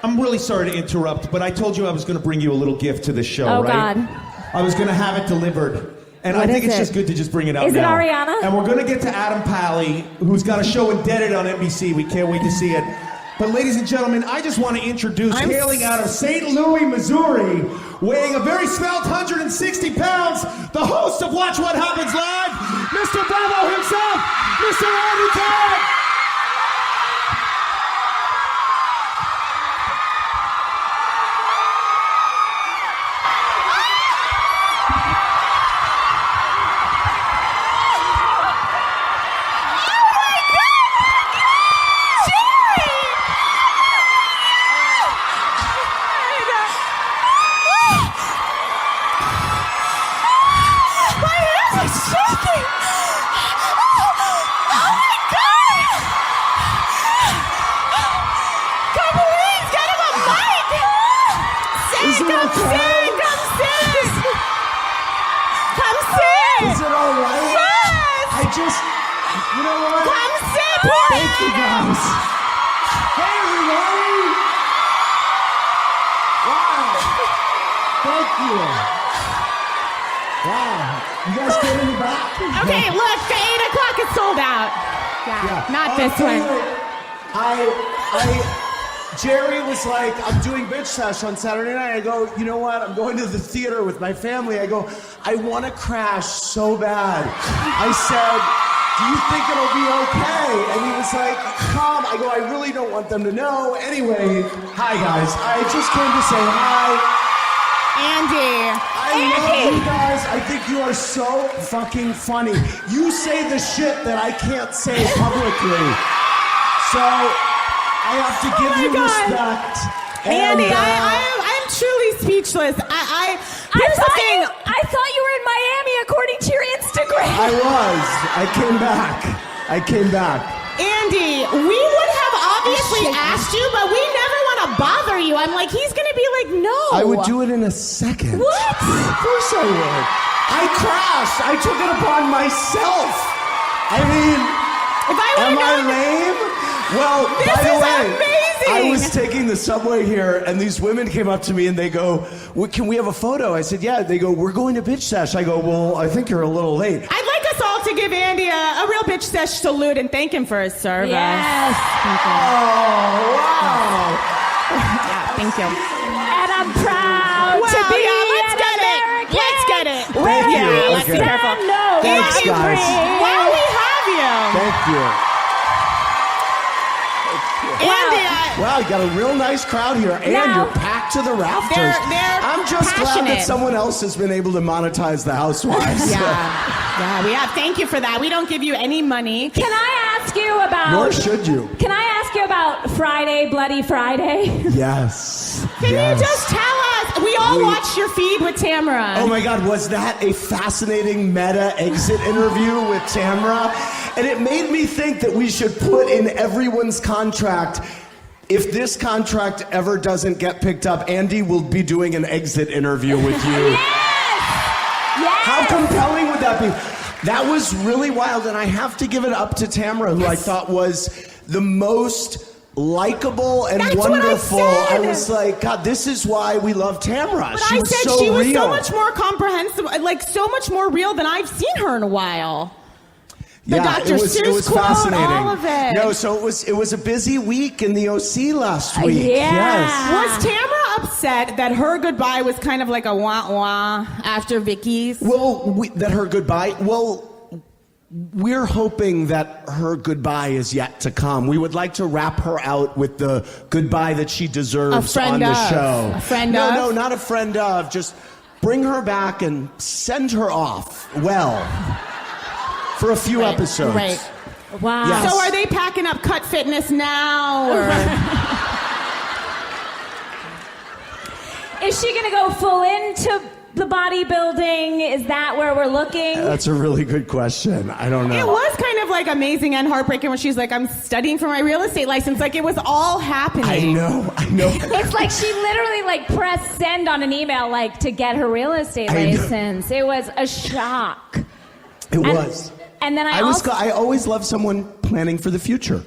I'm really sorry to interrupt, but I told you I was going to bring you a little gift to this show, Oh, right? God. I was going to have it delivered. And What I think is it's it? just good to just bring it out Is it now. Ariana? And we're going to get to Adam Pally, who's got a show Indebted on NBC. We can't wait to see it. But ladies and gentlemen, I just want to introduce, hailing out of St. Louis, Missouri, weighing a very svelte 160 pounds, the host of Watch What Happens Live, Mr. Bravo himself, Mr. Andy Tag. You know what? Come sit, please. Thank you guys. Hey, everybody. Wow. Thank you. Wow. You guys getting me back? Okay, look, the 8 o'clock is sold out. Yeah. Not this one. Jerry was like, I'm doing Bitch Sesh on Saturday night. I go, you know what? I'm going to the theater with my family. I go, I want to crash so bad. I said, do you think it'll be okay? And he was like, calm. I go, I really don't want them to know. Anyway, hi guys. I just came to say hi. Andy. I love you guys. I think you are so fucking funny. You say the shit that I can't say publicly. So I have to give you respect. Andy, And, I'm truly speechless. I thought you were in Miami according to your Instagram. I was. I came back. Andy, we would have obviously asked you, but we never want to bother you. I'm like, he's going to be like, no. I would do it in a second. What? Of course I would. I crashed. I took it upon myself. I mean, If I am would I have known. lame? Well, This by the is way, amazing. I was taking the subway here, and these women came up to me and they go, can we have a photo? I said, yeah. They go, we're going to Bitch Sesh. I go, well, I think you're a little late. I'd like us all to give Andy a real bitch sesh salute and thank him for his service. Yes. Oh, wow. Yeah, thank you. And I'm proud to be let's an get American. it. Let's get it. Thank you. Yeah, let's be Okay. careful. Thanks, Andy, guys. while we have you, Thank you. Andy, Wow, you got a real nice crowd here, and Now- you're packed to the rafters. They're I'm just glad passionate. that someone else has been able to monetize the Housewives. yeah, we have. Thank you for that. We don't give you any money. Can I ask you about? Nor should you. Can I ask you about Friday, Bloody Friday? Yes. Can you just tell us? We all watched your feed with Tamara. Oh my God, was that a fascinating meta exit interview with Tamra? And it made me think that we should put in everyone's contract, if this contract ever doesn't get picked up, Andy will be doing an exit interview with you. Yes. How compelling would that be? That was really wild, and I have to give it up to Tamra, who I thought was the most likable and That's what I wonderful. said. I was like, God, this is why we love Tamra. But She I was said so she was real. so much more comprehensive, like so much more real than I've seen her in a while. The Dr. it Seuss was quote, fascinating. all of it. No, so it was a busy week in the OC last week. Yeah. Yes. Was Tamara upset that her goodbye was kind of like a wah-wah after Vicky's? Well, that her goodbye. Well, we're hoping that her goodbye is yet to come. We would like to wrap her out with the goodbye that she deserves on the show. A friend no, of? No, not a friend of. Just bring her back and send her off well for a few episodes. Right. Wow. Yes. So are they packing up Cut Fitness now? Or? Is she going to go full into the bodybuilding? Is that where we're looking? That's a really good question. I don't know. It was kind of like amazing and heartbreaking when she's like, I'm studying for my real estate license. Like it was all happening. I know. It's like she literally like pressed send on an email like to get her real estate I know. license. It was a shock. It was. And then I I always love someone planning for the future.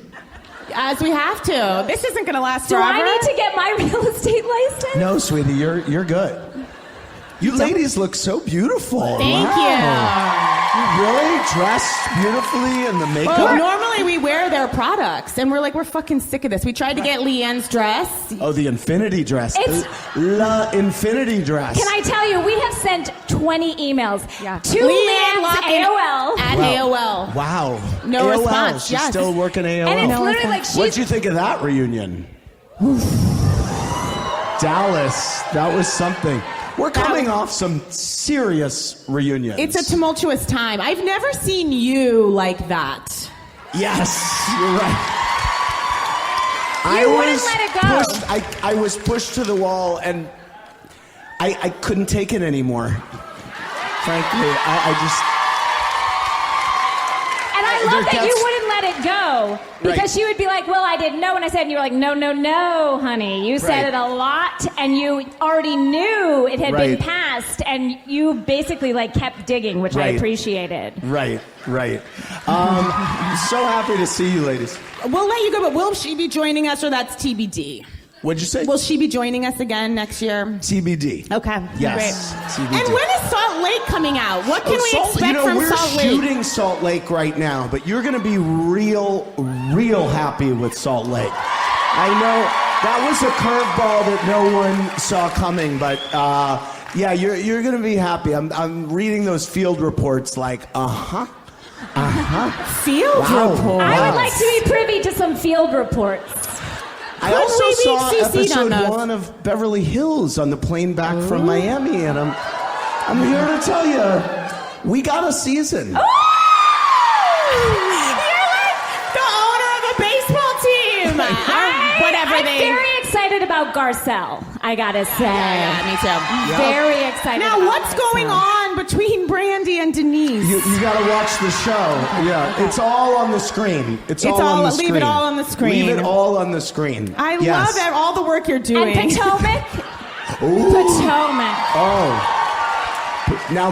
As we have to. This isn't going to last do forever. I need to get my real estate license? No, sweetie, you're good. You ladies look so beautiful. Thank You really dressed beautifully in the makeup. Well, normally we wear their products, and we're fucking sick of this. We tried to get Leanne's dress. Oh, the infinity dress. It's- La infinity dress. Can I tell you, we have sent 20 emails to Leanne Leanne's Locken AOL. At AOL. Wow. No AOL. response, She's yes. still working AOL. And it's No, literally like it's What'd she's you think of that reunion? Dallas. That was something. We're coming off some serious reunions. It's a tumultuous time. I've never seen you like that. Yes, you're right. You wouldn't let it go. I was pushed to the wall, and I couldn't take it anymore. Frankly, I just... And I love that you That's- wouldn't let it go. Because Right. she would be like, well, I didn't know when I said, and you were like, no, no, no, honey. You said Right. it a lot, and you already knew it had been Right. passed, and you basically like kept digging, which I Right. appreciated. Right. So happy to see you, ladies. We'll let you go, but will she be joining us, or that's TBD? What'd you say? Will she be joining us again next year? TBD. Okay. Yes. Great. TBD. And when is Salt Lake coming out? What can we expect from we're Salt Lake? shooting Salt Lake right now, but you're going to be real happy with Salt Lake. I know that was a curveball that no one saw coming, but yeah, you're going to be happy. I'm reading those field reports like, Field report. I would like to be privy to some field reports. I also we saw be CC'd on episode those? 1 of Beverly Hills on the plane back from Miami, and I'm here to tell you, we got a season. You're like the owner of a baseball team. I'm very excited about Garcelle, I gotta say. Yeah, me too. Very excited Now, about what's going on between Brandy and Denise? You got to watch the show. Yeah, it's all on the screen. It's all on the screen. Leave it all on the screen. Leave it all on the screen. I love all the work you're doing. And Potomac? Potomac. Oh. Now,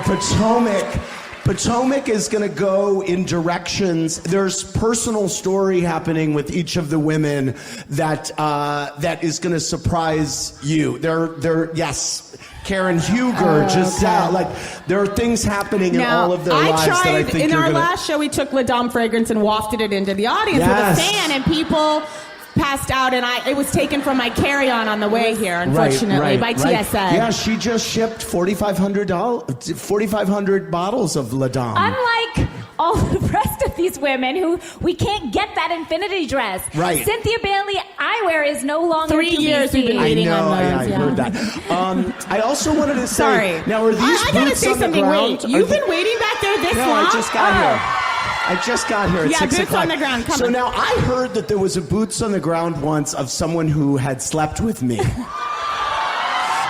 Potomac is going to go in directions. There's personal story happening with each of the women that is going to surprise you. Yes, Karen Huger, Giselle. Like, there are things happening in all of their lives that I think in you're our going to... last show, we took La Dame fragrance and wafted it into the audience with a fan, and people passed out, and it was taken from my carry-on on the way here, unfortunately, by TSA. Yeah, she just shipped 4,500 bottles of La Dame. Unlike all the rest of these women who we can't get that infinity dress. Right. Cynthia Bailey eyewear is no longer 3 years we've been I waiting know, on those. I heard that. I also wanted to say, Sorry. now are these I gotta boots say on the something. ground? Wait, you've been waiting back there this long? No, I just got here. I just got here at 6 boots o'clock. on the ground. Come so on. now I heard that there was a boots on the ground once of someone who had slept with me.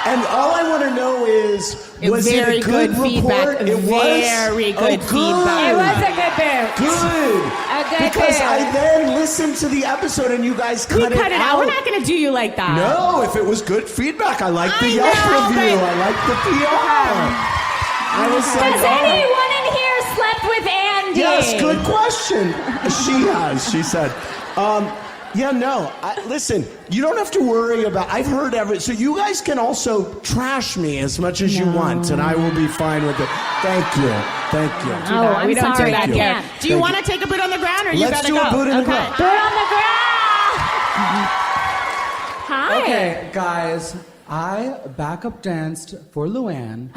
And all I want to know is, was it a good report? It was Very good feedback. It was a good boot. Good. A good Because boot. I then listened to the episode and you guys cut it out. We're not going to do you like that. No, if it was good feedback, I like the I Yelp know, review. but- I like the PR. I was like, Has anyone in here slept with Andy? yes, good question. She has, she said. Yeah, no. Listen, you don't have to worry about. I've heard so you guys can also trash me as much as you want, and I will be fine with it. Thank you. Thank you. Oh, I'm we don't sorry, do that I here. can't. Do you want to take a boot on the ground, or you Let's gotta do go? a boot in the ground. Boot on the ground. Hi. Okay, guys, I backup danced for Luann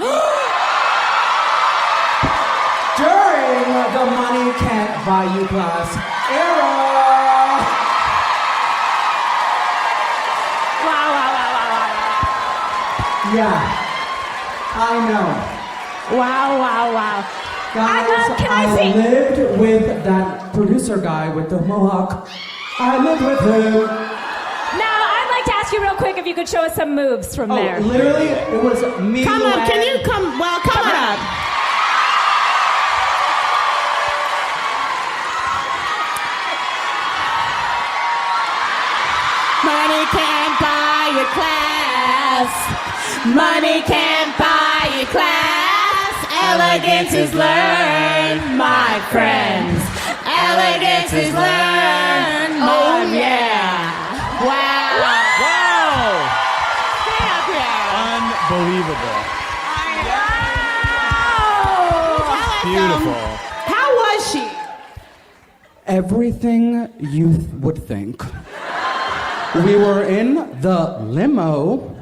during the Money Can't Buy You class era. Yeah, I know. Wow. Guys, Can I I see? lived with that producer guy with the mohawk. I lived with him. Now, I'd like to ask you real quick if you could show us some moves from there. Literally, it was me. Come on, Luann. can you come? Well, come on up. Money can't buy your class. Money can't buy your class. Elegance is learned, my friends. Elegance is learned. Oh yeah! Wow! Stay up here. Unbelievable. Wow. Beautiful. How was she? Everything you would think. We were in the limo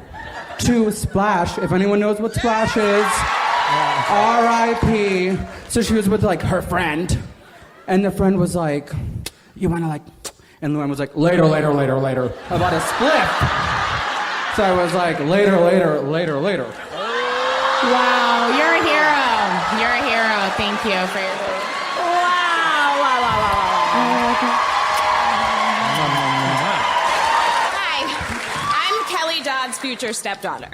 to Splash. If anyone knows what Splash is, R.I.P. So she was with like her friend, and the friend was like, "You wanna like?" And Luann was like, "Later, about a spliff." So I was like, "Later." Wow, you're a hero. You're a hero. Thank you for your. Hi, I'm Kelly Dodd's future stepdaughter.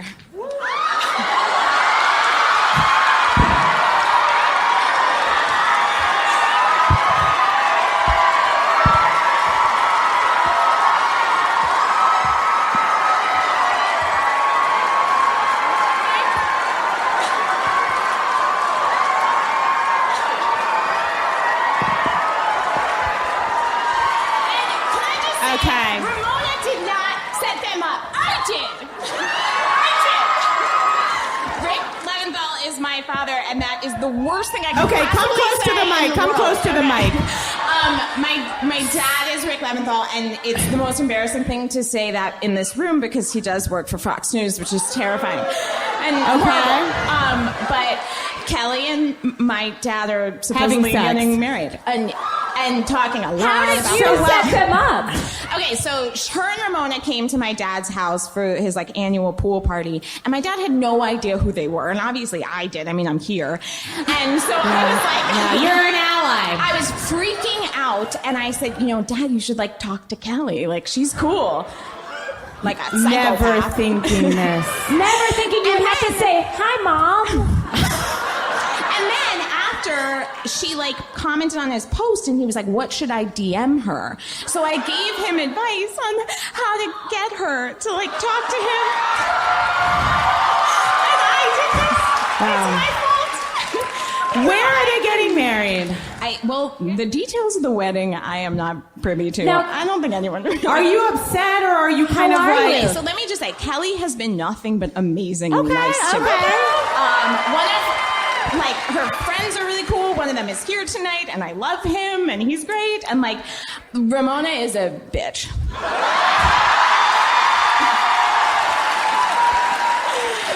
Okay. Ramona did not set them up. the worst thing I could Okay, come possibly close to say the mic. in Come world. close to the mic. My dad is Rick Leventhal, and it's the most embarrassing thing to say that in this room because he does work for Fox News, which is terrifying. And horrible. But Kelly and my dad are supposedly sex. getting married and talking a lot How did about you this. set them up? Okay, so her and Ramona came to my dad's house for his annual pool party, and my dad had no idea who they were, and obviously I did. I mean, I'm here, and so I was like, You're an ally. I was freaking out, and I said, Dad, you should talk to Kelly. She's cool. Like a Never psychopath. thinking this. Never thinking you'd have to say, "Hi, Mom." And then after she commented on his post, and he was like, "What should I DM her?" So I gave him advice on how to get her to talk to him. And I did this. It's my fault. Where are they getting married? The details of the wedding I am not privy to. Now- I don't think anyone really. Are you upset or are you kind of are like? you? So let me just say, Kelly has been nothing but amazingly Okay, nice to me. okay. One of her friends are really cool. One of them is here tonight, and I love him, and he's great. And Ramona is a bitch.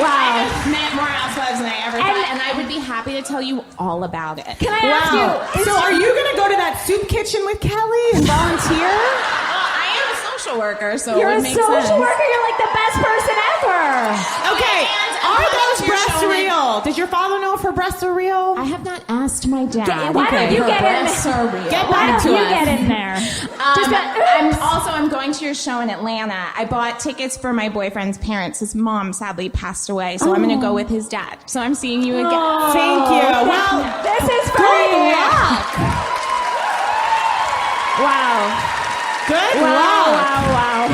Wow. I've met more housewives than I ever thought, and I would be happy to tell you all about it. Can I ask you? So are you going to go to that soup kitchen with Kelly and volunteer? I am a social worker, so You're it a makes social sense. worker. You're like the best person ever. Okay. And Are I'm those volunteer breasts showing- real? Does your father know if her breasts are real? I have not asked my dad. Why don't you Her get in breasts there? are real. Get Why back don't to you us. get in there? I'm going to your show in Atlanta. I bought tickets for my boyfriend's parents. His mom sadly passed away, so I'm going to go with his dad. So I'm seeing you again. Thank you. Well, This is for good you. luck. Wow. Good Wow. luck. Wow. Wow.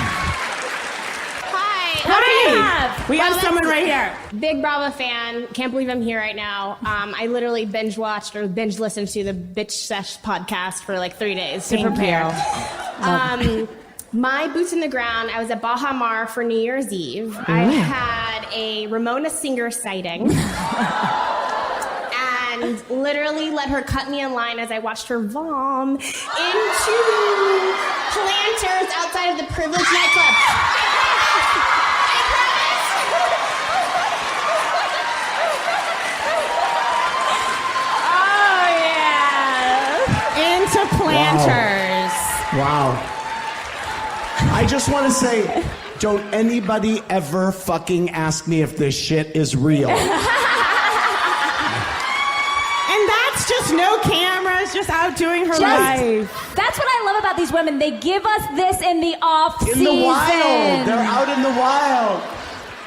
Hi. What do you have? We have someone right here. Big Bravo fan. Can't believe I'm here right now. I literally binge watched or binge listened to the Bitch Sesh podcast for 3 days to prepare. My boots in the ground. I was at Baha Mar for New Year's Eve. I had a Ramona Singer sighting. And literally let her cut me in line as I watched her vom into planters outside of the Privilege nightclub. Into planters. Wow. I just want to say, don't anybody ever fucking ask me if this shit is real. And that's just no cameras, just out doing her life. That's what I love about these women. They give us this in the off In season. the wild. They're out in the wild.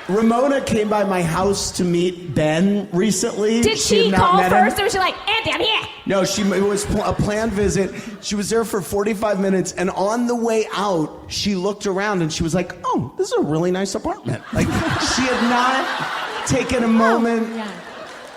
Ramona came by my house to meet Ben recently. Did she had not call met him. first, or was she like, Andy, I'm here? No, it was a planned visit. She was there for 45 minutes, and on the way out, she looked around and she was like, "Oh, this is a really nice apartment." She had not taken a moment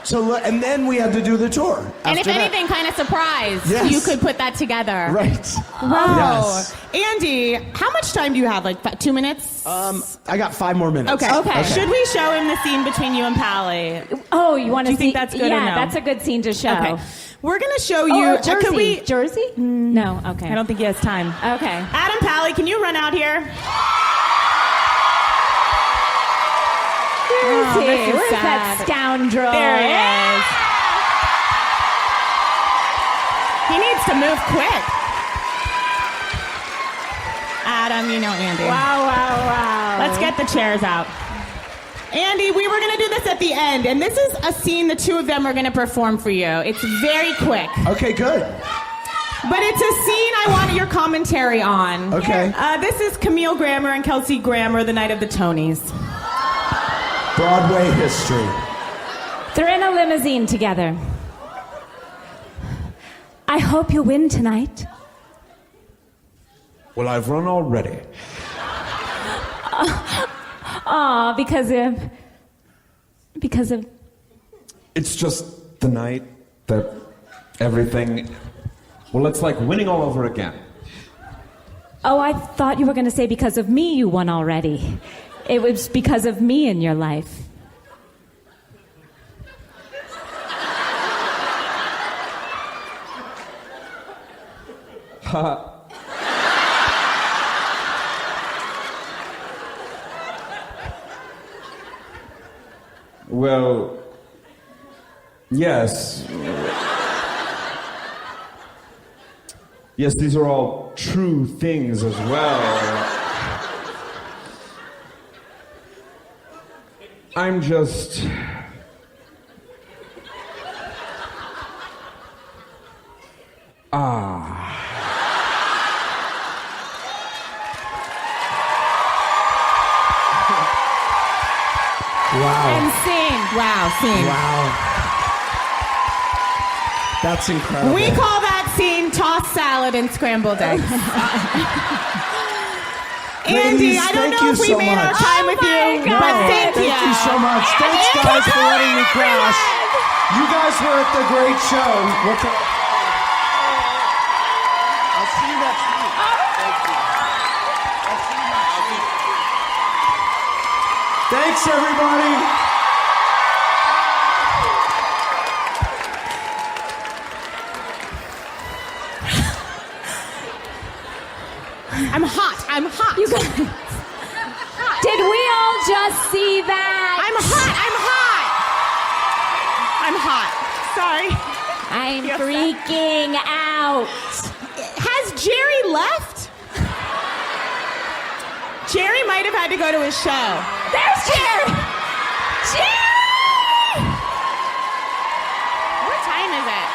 to look, and then we had to do the tour. And if after that. anything, kind of surprised, Yes. you could put that together. Right. Wow. Yes. Andy, how much time do you have? 2 minutes? I got 5 more minutes. Okay. Should we show him the scene between you and Pally? Oh, you want to Do you see? think that's good or Yeah, no? that's a good scene to show. Okay. We're going to show Oh, you. Jersey. Could we? Jersey? No, okay. I don't think he has time. Okay. Adam Pally, can you run out here? Where is he? this is Where's that sad. scoundrel? There he is. He needs to move quick. Adam, you know Andy. Wow, wow, wow. Let's get the chairs out. Andy, we were going to do this at the end, and this is a scene the two of them are going to perform for you. It's very quick. Okay, good. But it's a scene I want your commentary on. Okay. This is Camille Grammer and Kelsey Grammer the night of the Tonys. Broadway history. They're in a limousine together. I hope you win tonight. Well, I've run already. Aw, because of... It's just the night that everything... Well, it's like winning all over again. Oh, I thought you were going to say because of me you won already. It was because of me in your life. Well, yes. Yes, these are all true things as well. I'm just... And scene. Wow, scene. Wow. That's incredible. We call that scene tossed salad and scrambled eggs. Andy, Ladies, I don't thank know you if we so made our much. time with you, but Thank Cynthia. you so much. Thanks, guys, for letting me crash. You guys were at the great show. I'll see you next week. Thank you. I'll see you next week. Thanks, everybody. I'm hot. I'm hot. You guys, did we all just see that? I'm hot. I'm hot. Sorry. I'm freaking out. Has Jerry left? Jerry might have had to go to his show. There's Jerry. Jerry! What time is it?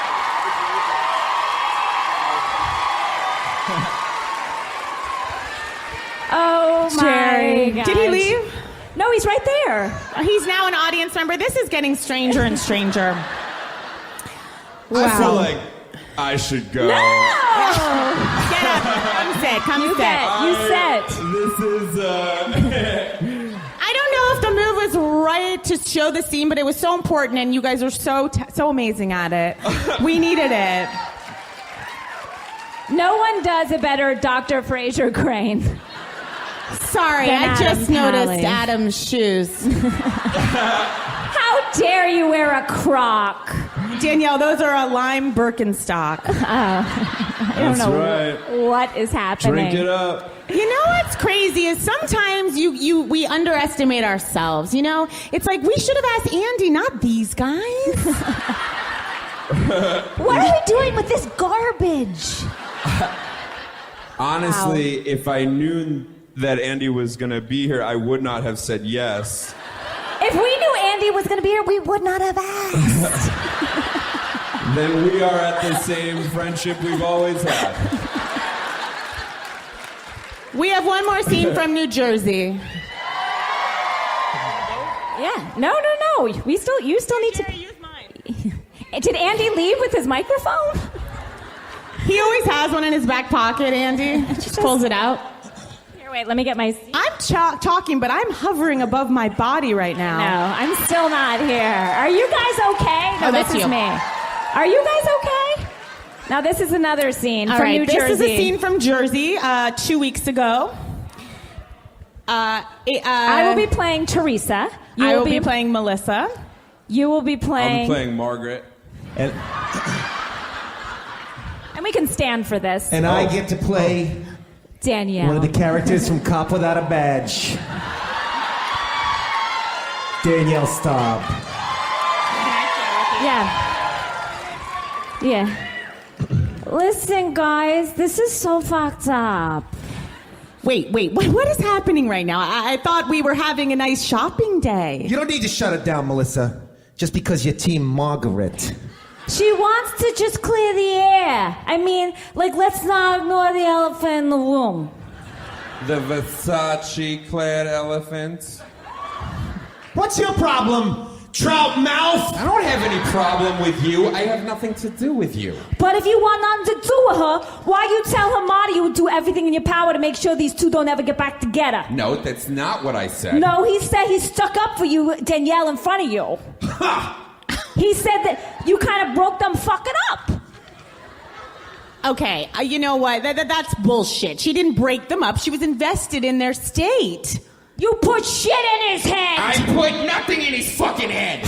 Oh my Jerry. gosh. Did he leave? No, he's right there. He's now an audience member. This is getting stranger and stranger. I feel like I should go. Get up. Come sit. Come sit. You sit. This is, I don't know if the move was right to show the scene, but it was so important, and you guys are so amazing at it. We needed it. No one does a better Dr. Fraser Crane. Sorry, Than I just Adam noticed Pally. Adam's shoes. How dare you wear a croc? Danielle, those are a lime Birkenstock. I don't That's know right. what is happening. Drink it up. You know what's crazy is sometimes we underestimate ourselves. You know, it's like we should have asked Andy, not these guys. What are we doing with this garbage? Honestly, if I knew that Andy was going to be here, I would not have said yes. If we knew Andy was going to be here, we would not have asked. Then we are at the same friendship we've always had. We have one more scene from New Jersey. Yeah. No. You still need to. Did Andy leave with his microphone? He always has one in his back pocket, Andy. Just pulls it out. Here, wait, let me get my... I'm talking, but I'm hovering above my body right now. No, I'm still not here. Are you guys okay? No, Oh, this that's is you. me. Are you guys okay? Now, this is another scene All from right, New Jersey. this is a scene from Jersey 2 weeks ago. I will be playing Teresa. I will be playing Melissa. You will be I'll playing... be playing Margaret. And we can stand for this. And I get to play Danielle. one of the characters from Cop Without a Badge. Danielle Staub. Yeah. Listen, guys, this is so fucked up. Wait, what is happening right now? I thought we were having a nice shopping day. You don't need to shut it down, Melissa, just because you're Team Margaret. She wants to just clear the air. I mean, let's not ignore the elephant in the room. The Versace-clad elephant. What's your problem, trout mouth? I don't have any problem with you. I have nothing to do with you. But if you want nothing to do with her, why you tell her Marty you would do everything in your power to make sure these two don't ever get back together? No, that's not what I said. No, he said he stuck up for you, Danielle, in front of you. He said that you kind of broke them fucking up. Okay, you know what? That's bullshit. She didn't break them up. She was invested in their state. You put shit in his head. I put nothing in his fucking head.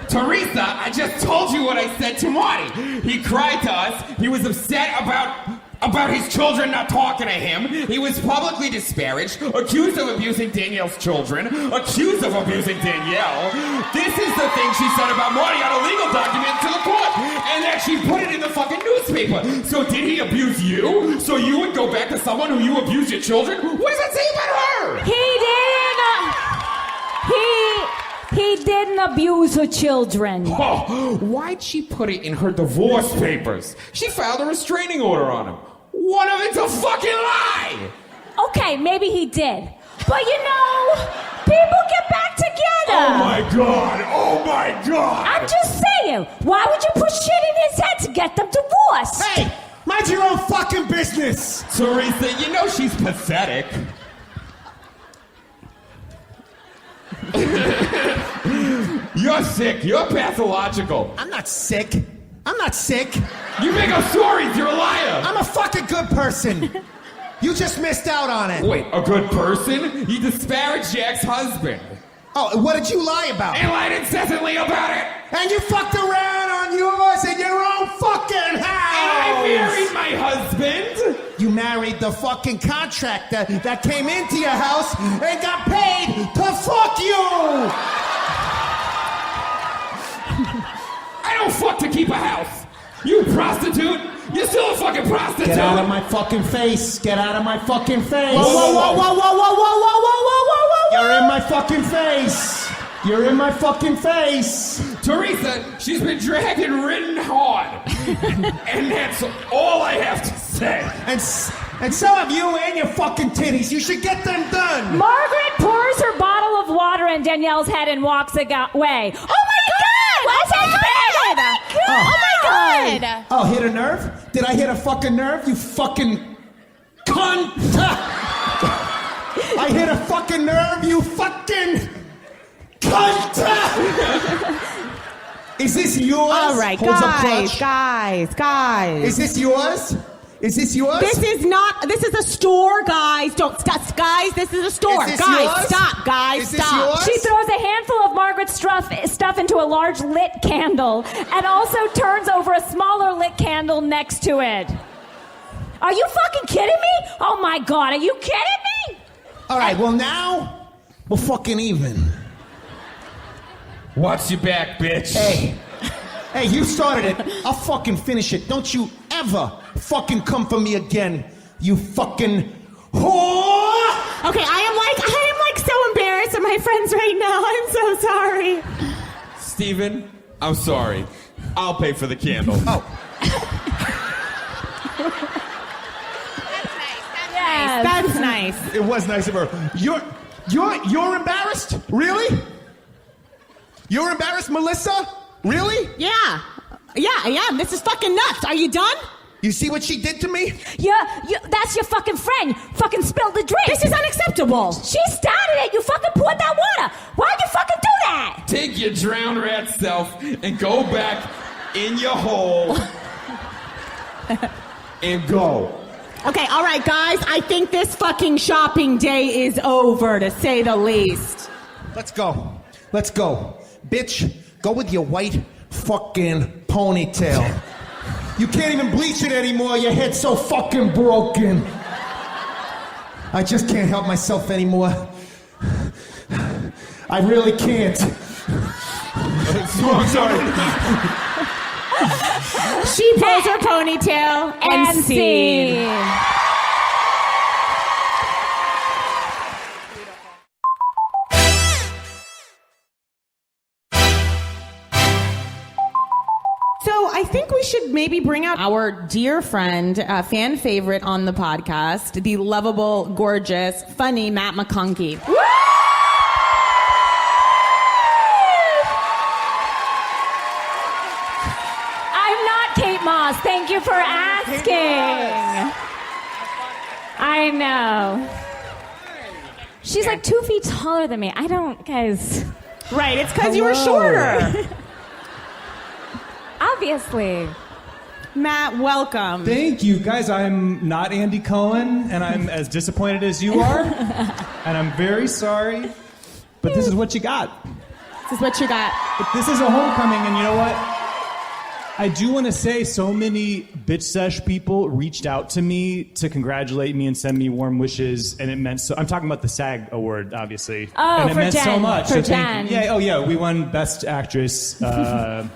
Teresa, I just told you what I said to Marty. He cried to us. He was upset about about his children not talking to him. He was publicly disparaged, accused of abusing Danielle's children, accused of abusing Danielle. This is the thing she said about Marty on a legal document to the court, and that she put it in the fucking newspaper. So did he abuse you? So you would go back to someone who you abused your children? What does that say about her? He didn't abuse her children. Oh, why'd she put it in her divorce papers? She filed a restraining order on him. One of it's a fucking lie! Okay, maybe he did. But you know, people get back together. Oh my God! Oh my God! I'm just saying, why would you put shit in his head to get them divorced? Hey, mind your own fucking business. Teresa, you know she's pathetic. You're sick. You're pathological. I'm not sick. I'm not sick. You make up stories. You're a liar. I'm a fucking good person. You just missed out on it. Wait, a good person? You disparaged Jack's husband. Oh, what did you lie about? And lied incessantly about it. And you fucked around on yours in your own fucking house. And I married my husband. You married the fucking contractor that came into your house and got paid to fuck you. I don't fuck to keep a house. You prostitute. You're still a fucking prostitute. Get out of my fucking face. Get out of my fucking face. Whoa, whoa, whoa, whoa, whoa, whoa, whoa, whoa, whoa, whoa, whoa, whoa. You're in my fucking face. You're in my fucking face. Teresa, she's been dragged and ridden hard. And that's all I have to say. And so have you and your fucking titties. You should get them done. Margaret pours her bottle of water in Danielle's head and walks away. Oh my God! What's happening? Oh my God! Oh, hit a nerve? Did I hit a fucking nerve? You fucking cunt! I hit a fucking nerve, you fucking cunt! Is this yours? All right, Holds up guys. Is this yours? Is this yours? This is not. This is a store, guys. Don't stop, guys. This is a store, Is this guys. yours? Stop, guys. Is this Stop. yours? She throws a handful of Margaret's stuff into a large lit candle and also turns over a smaller lit candle next to it. Are you fucking kidding me? Oh my God, are you kidding me? All right, well now, we're fucking even. Watch your back, bitch. Hey, you started it. I'll fucking finish it. Don't you ever fucking come for me again, you fucking whore! Okay, I am like so embarrassed of my friends right now. I'm so sorry. Steven, I'm sorry. I'll pay for the candle. Oh. Yes. That's nice. It was nice of her. You're embarrassed? Really? You're embarrassed, Melissa? Really? Yeah, I am. This is fucking nuts. Are you done? You see what she did to me? That's your fucking friend. Fucking spilled the drink. This is unacceptable. She started it. You fucking poured that water. Why'd you fucking do that? Take your drowned rat self and go back in your hole and go. Okay, all right, guys. I think this fucking shopping day is over, to say the least. Let's go. Let's go. Bitch, go with your white fucking ponytail. You can't even bleach it anymore. Your head's so fucking broken. I just can't help myself anymore. I really can't. I'm sorry. She pulls her ponytail and scene. So I think we should maybe bring out our dear friend, fan favorite on the podcast, the lovable, gorgeous, funny Matt McConkey. I'm not Kate Moss. Thank you for asking. I know. She's like 2 feet taller than me. I don't, guys. Right, it's because you were shorter. Obviously. Matt, welcome. Thank you, guys. I'm not Andy Cohen, and I'm as disappointed as you are. And I'm very sorry, but this is what you got. This is what you got. But this is a homecoming, and you know what? I do want to say so many Bitch Sesh people reached out to me to congratulate me and send me warm wishes, and it meant so. I'm talking about the SAG award, obviously. Oh, and it for meant Jen. so much. For So thank you. Jen. Yeah. Oh, yeah. We won Best Actress, and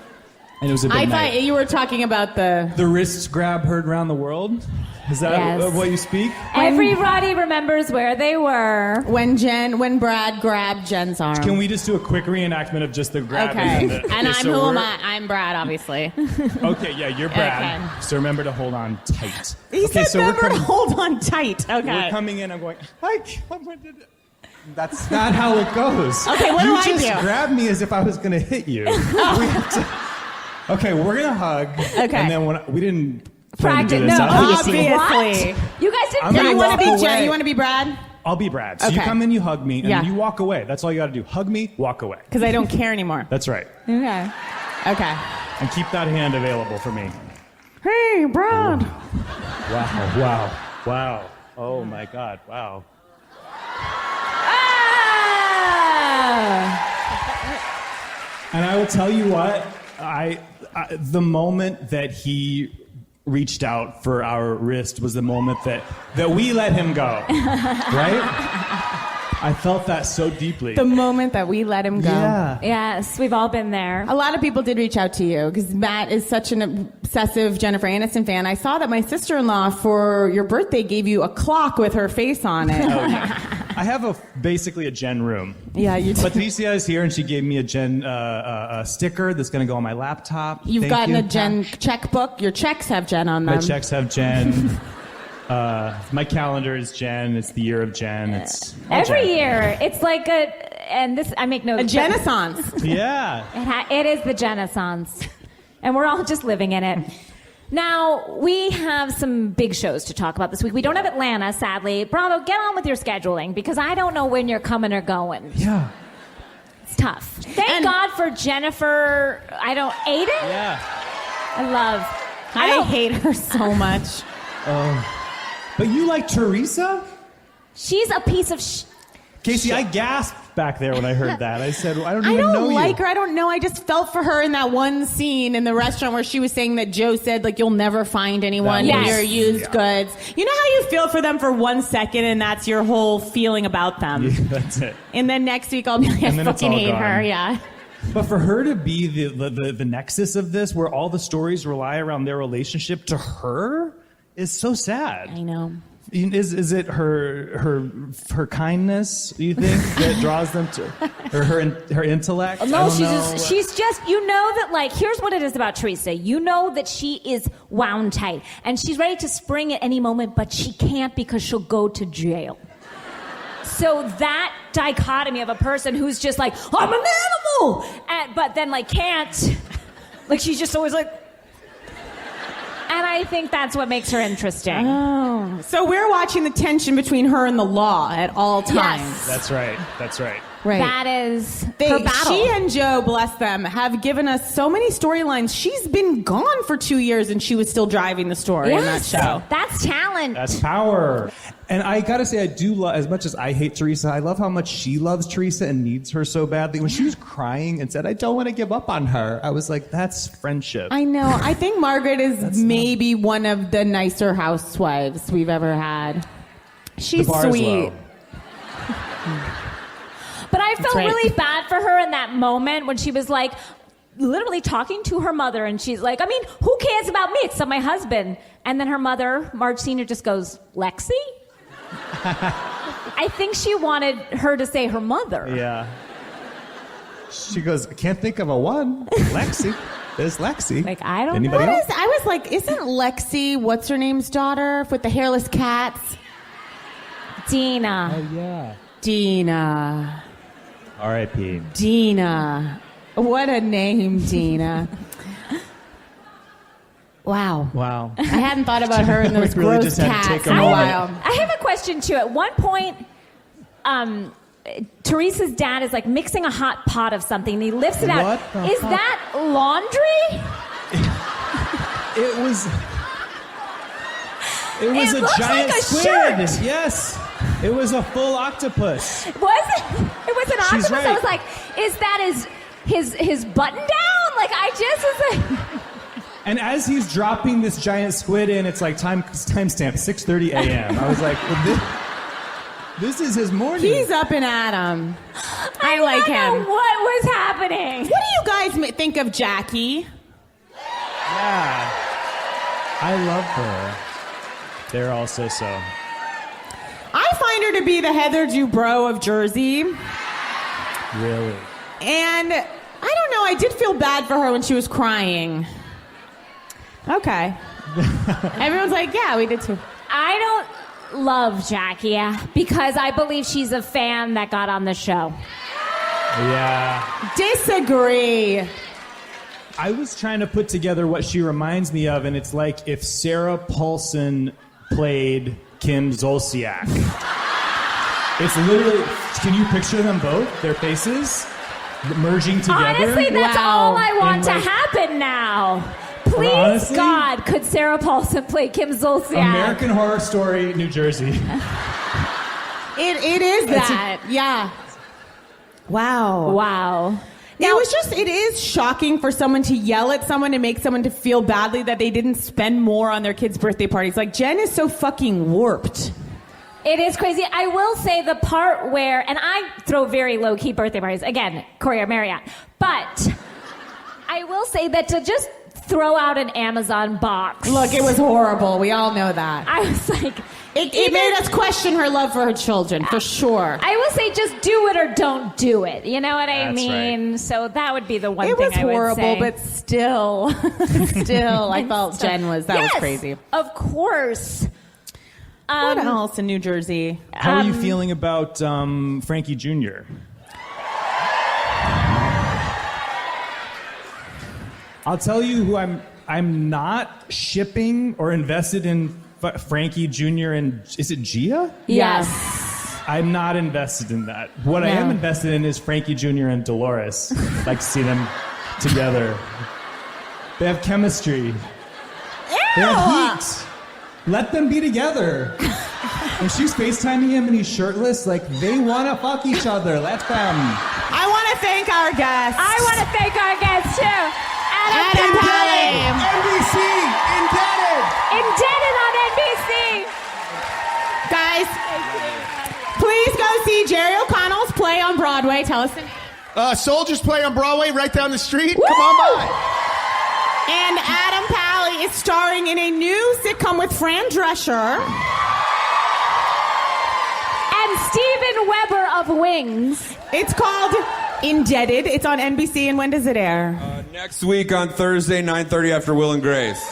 it was a big I night. thought you were talking about the wrist grab heard around the world. Is that Yes. what you speak? Everybody remembers where they were. when Brad grabbed Jen's arm. Can we just do a quick reenactment of just the grab? Okay. And I'm so who am we're- I? I'm Brad, obviously. Okay, yeah, you're Brad. Okay. So remember to hold on tight. He okay, said so remember we're to coming, hold on tight. Okay. we're coming in. I'm going. Hi. That's not how it goes. Okay, what you do I just do? grabbed me as if I was going to hit you. We have to- okay, we're gonna hug. Okay. And then when we didn't plan to do Practice. this, No, obviously. Obviously. You guys didn't I'm tell gonna You me want walk to be away. Jen? You want to be Brad? I'll be Brad. So you Okay. come in, you hug me, and Yeah. then you walk away. That's all you got to do. Hug me, walk away. Because I don't care anymore. That's right. Okay. Okay. And keep that hand available for me. Hey, Brad. Wow, wow, wow. Oh my God, wow. And I will tell you what, the moment that he reached out for our wrist was the moment that we let him go, right? I felt that so deeply. The moment that we let him go. Yeah. Yes, we've all been there. A lot of people did reach out to you because Matt is such an obsessive Jennifer Aniston fan. I saw that my sister-in-law for your birthday gave you a clock with her face on it. Oh, yeah. I have basically a Jen room. Yeah, you do. Patricia is here, and she gave me a Jen a sticker that's going to go on my laptop. You've Thank gotten you. a Jen checkbook. Your checks have Jen on them. My checks have Jen. My calendar is Jen. It's the year of Jen. It's all Every Jen. year, it's like I make no... A Genaissance. Yeah. It is the Genaissance. And we're all just living in it. Now, we have some big shows to talk about this week. We don't have Atlanta, sadly. Bravo, get on with your scheduling, because I don't know when you're coming or going. Yeah. It's tough. Thank God for Jennifer, Aiden? Yeah. I hate her so much. But you like Teresa? She's a piece of Casey, I gasped back there when I heard that. I said, I don't I even know don't like you. her. I don't know. I just felt for her in that one scene in the restaurant where she was saying that Joe said, like, you'll never find anyone That in was- your used yeah. goods. You know how you feel for them for 1 second and that's your whole feeling about them? Yeah, that's it. And then next week I'll be like, I And then it's fucking all hate gone. her. Yeah. But for her to be the nexus of this, where all the stories rely around their relationship to her, is so sad. I know. Is it her kindness, you think, that draws them to her intellect? No, I don't know. she's just, you know that, like, here's what it is about Teresa. You know that she is wound tight, and she's ready to spring at any moment, but she can't because she'll go to jail. So that dichotomy of a person who's just like, I'm an animal, but then, like, can't. Like, she's just always like... And I think that's what makes her interesting. Oh. So we're watching the tension between her and the law at all times. Yes. That's right. That's right. Right. That is her battle. She and Joe, bless them, have given us so many storylines. She's been gone for 2 years and she was still driving the story in that show. That's talent. That's power. And I gotta say, I do love, as much as I hate Teresa, I love how much she loves Teresa and needs her so badly. When she was crying and said, I don't want to give up on her, I was like, that's friendship. I know. I think Margaret is maybe one of the nicer housewives we've ever had. She's The bar is sweet. low. But I felt right. really bad for her in that moment when she was like literally talking to her mother, and she's like, I mean, who cares about me except my husband? And then her mother, Marge Sr., just goes, Lexi? I think she wanted her to say her mother. Yeah. She goes, I can't think of a one. Lexi. There's Lexi. Like, I don't Anybody know. else? I was like, isn't Lexi, what's her name's daughter with the hairless cats? Dina. Oh, yeah. Dina. R.I.P. Dina. What a name, Dina. Wow. Wow. I hadn't thought about her and those We really gross just had to cats take in a a moment. while. I have a question too. At one point, Teresa's dad is like mixing a hot pot of something, and he lifts it out. What the Is fuck? that laundry? It was It a looks giant like a squid. shirt. Yes. It was a full octopus. Was it? It was an She's octopus. I right. was like, is that his button down? Like, I just was like, And as he's dropping this giant squid in, it's like timestamp 6:30 a.m. I was like, well, this is his morning. He's up and at 'em. I like him. Know what was happening? What do you guys think of Jackie? Yeah. I love her. They're all so. I find her to be the Heather Dubrow of Jersey. Really? And I don't know, I did feel bad for her when she was crying. Okay. Everyone's like, yeah, we did too. I don't love Jackie because I believe she's a fan that got on the show. Yeah. Disagree. I was trying to put together what she reminds me of, and it's like if Sarah Paulson played Kim Zolciak. It's literally, can you picture them both? Their faces merging together? Honestly, that's all I want to happen now. Please, honestly, God, could Sarah Paulson play Kim Zolciak? American Horror Story, New Jersey. It is that. Yeah. Wow. Now, it is shocking for someone to yell at someone and make someone to feel badly that they didn't spend more on their kids' birthday parties. Like, Jen is so fucking warped. It is crazy. I will say the part where, and I throw very low-key birthday parties. Again, Corey or Marriott. But I will say that to just throw out an Amazon box. Look, it was horrible. We all know that. I was like... It made us question her love for her children, for sure. I will say just do it or don't do it. You know what I That's mean? right. So that would be the one It thing was I would horrible, say. but still, I felt Jen was crazy. Of course. What else in New Jersey? How are you feeling about Frankie Jr.? I'll tell you who I'm not shipping or invested in Frankie Jr. and is it Gia? Yes. I'm not invested in that. What I am invested in is Frankie Jr. and Dolores. I'd like to see them together. They have chemistry. Ew! They have heat. Let them be together. When she's FaceTiming him and he's shirtless, like, they want to fuck each other. Let them. I want to thank our guests. I want to thank our guests, too. Adam Pally. NBC, Indebted on NBC. Guys, please go see Jerry O'Connell's play on Broadway. Tell us the name. Soldiers play on Broadway right down the street. Woo! Come on by. And Adam Pally is starring in a new sitcom with Fran Drescher. And Steven Weber of Wings. It's called Indebted. It's on NBC. And when does it air? Next week on Thursday, 9:30 after Will and Grace.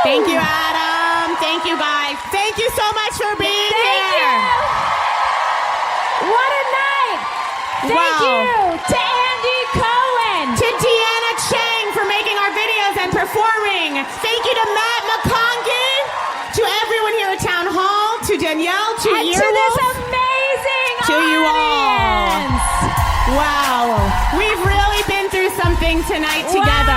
Thank you, Adam. Thank you, guys. Thank you so much for being here. Thank you. What a night. Thank you to Andy Cohen. To Deanna Chang for making our videos and performing. Thank you to Matt McConaughey. To everyone here at Town Hall. To Danielle. To and Earwolf. to this amazing To you all. audience. Wow. We've really been through something tonight together.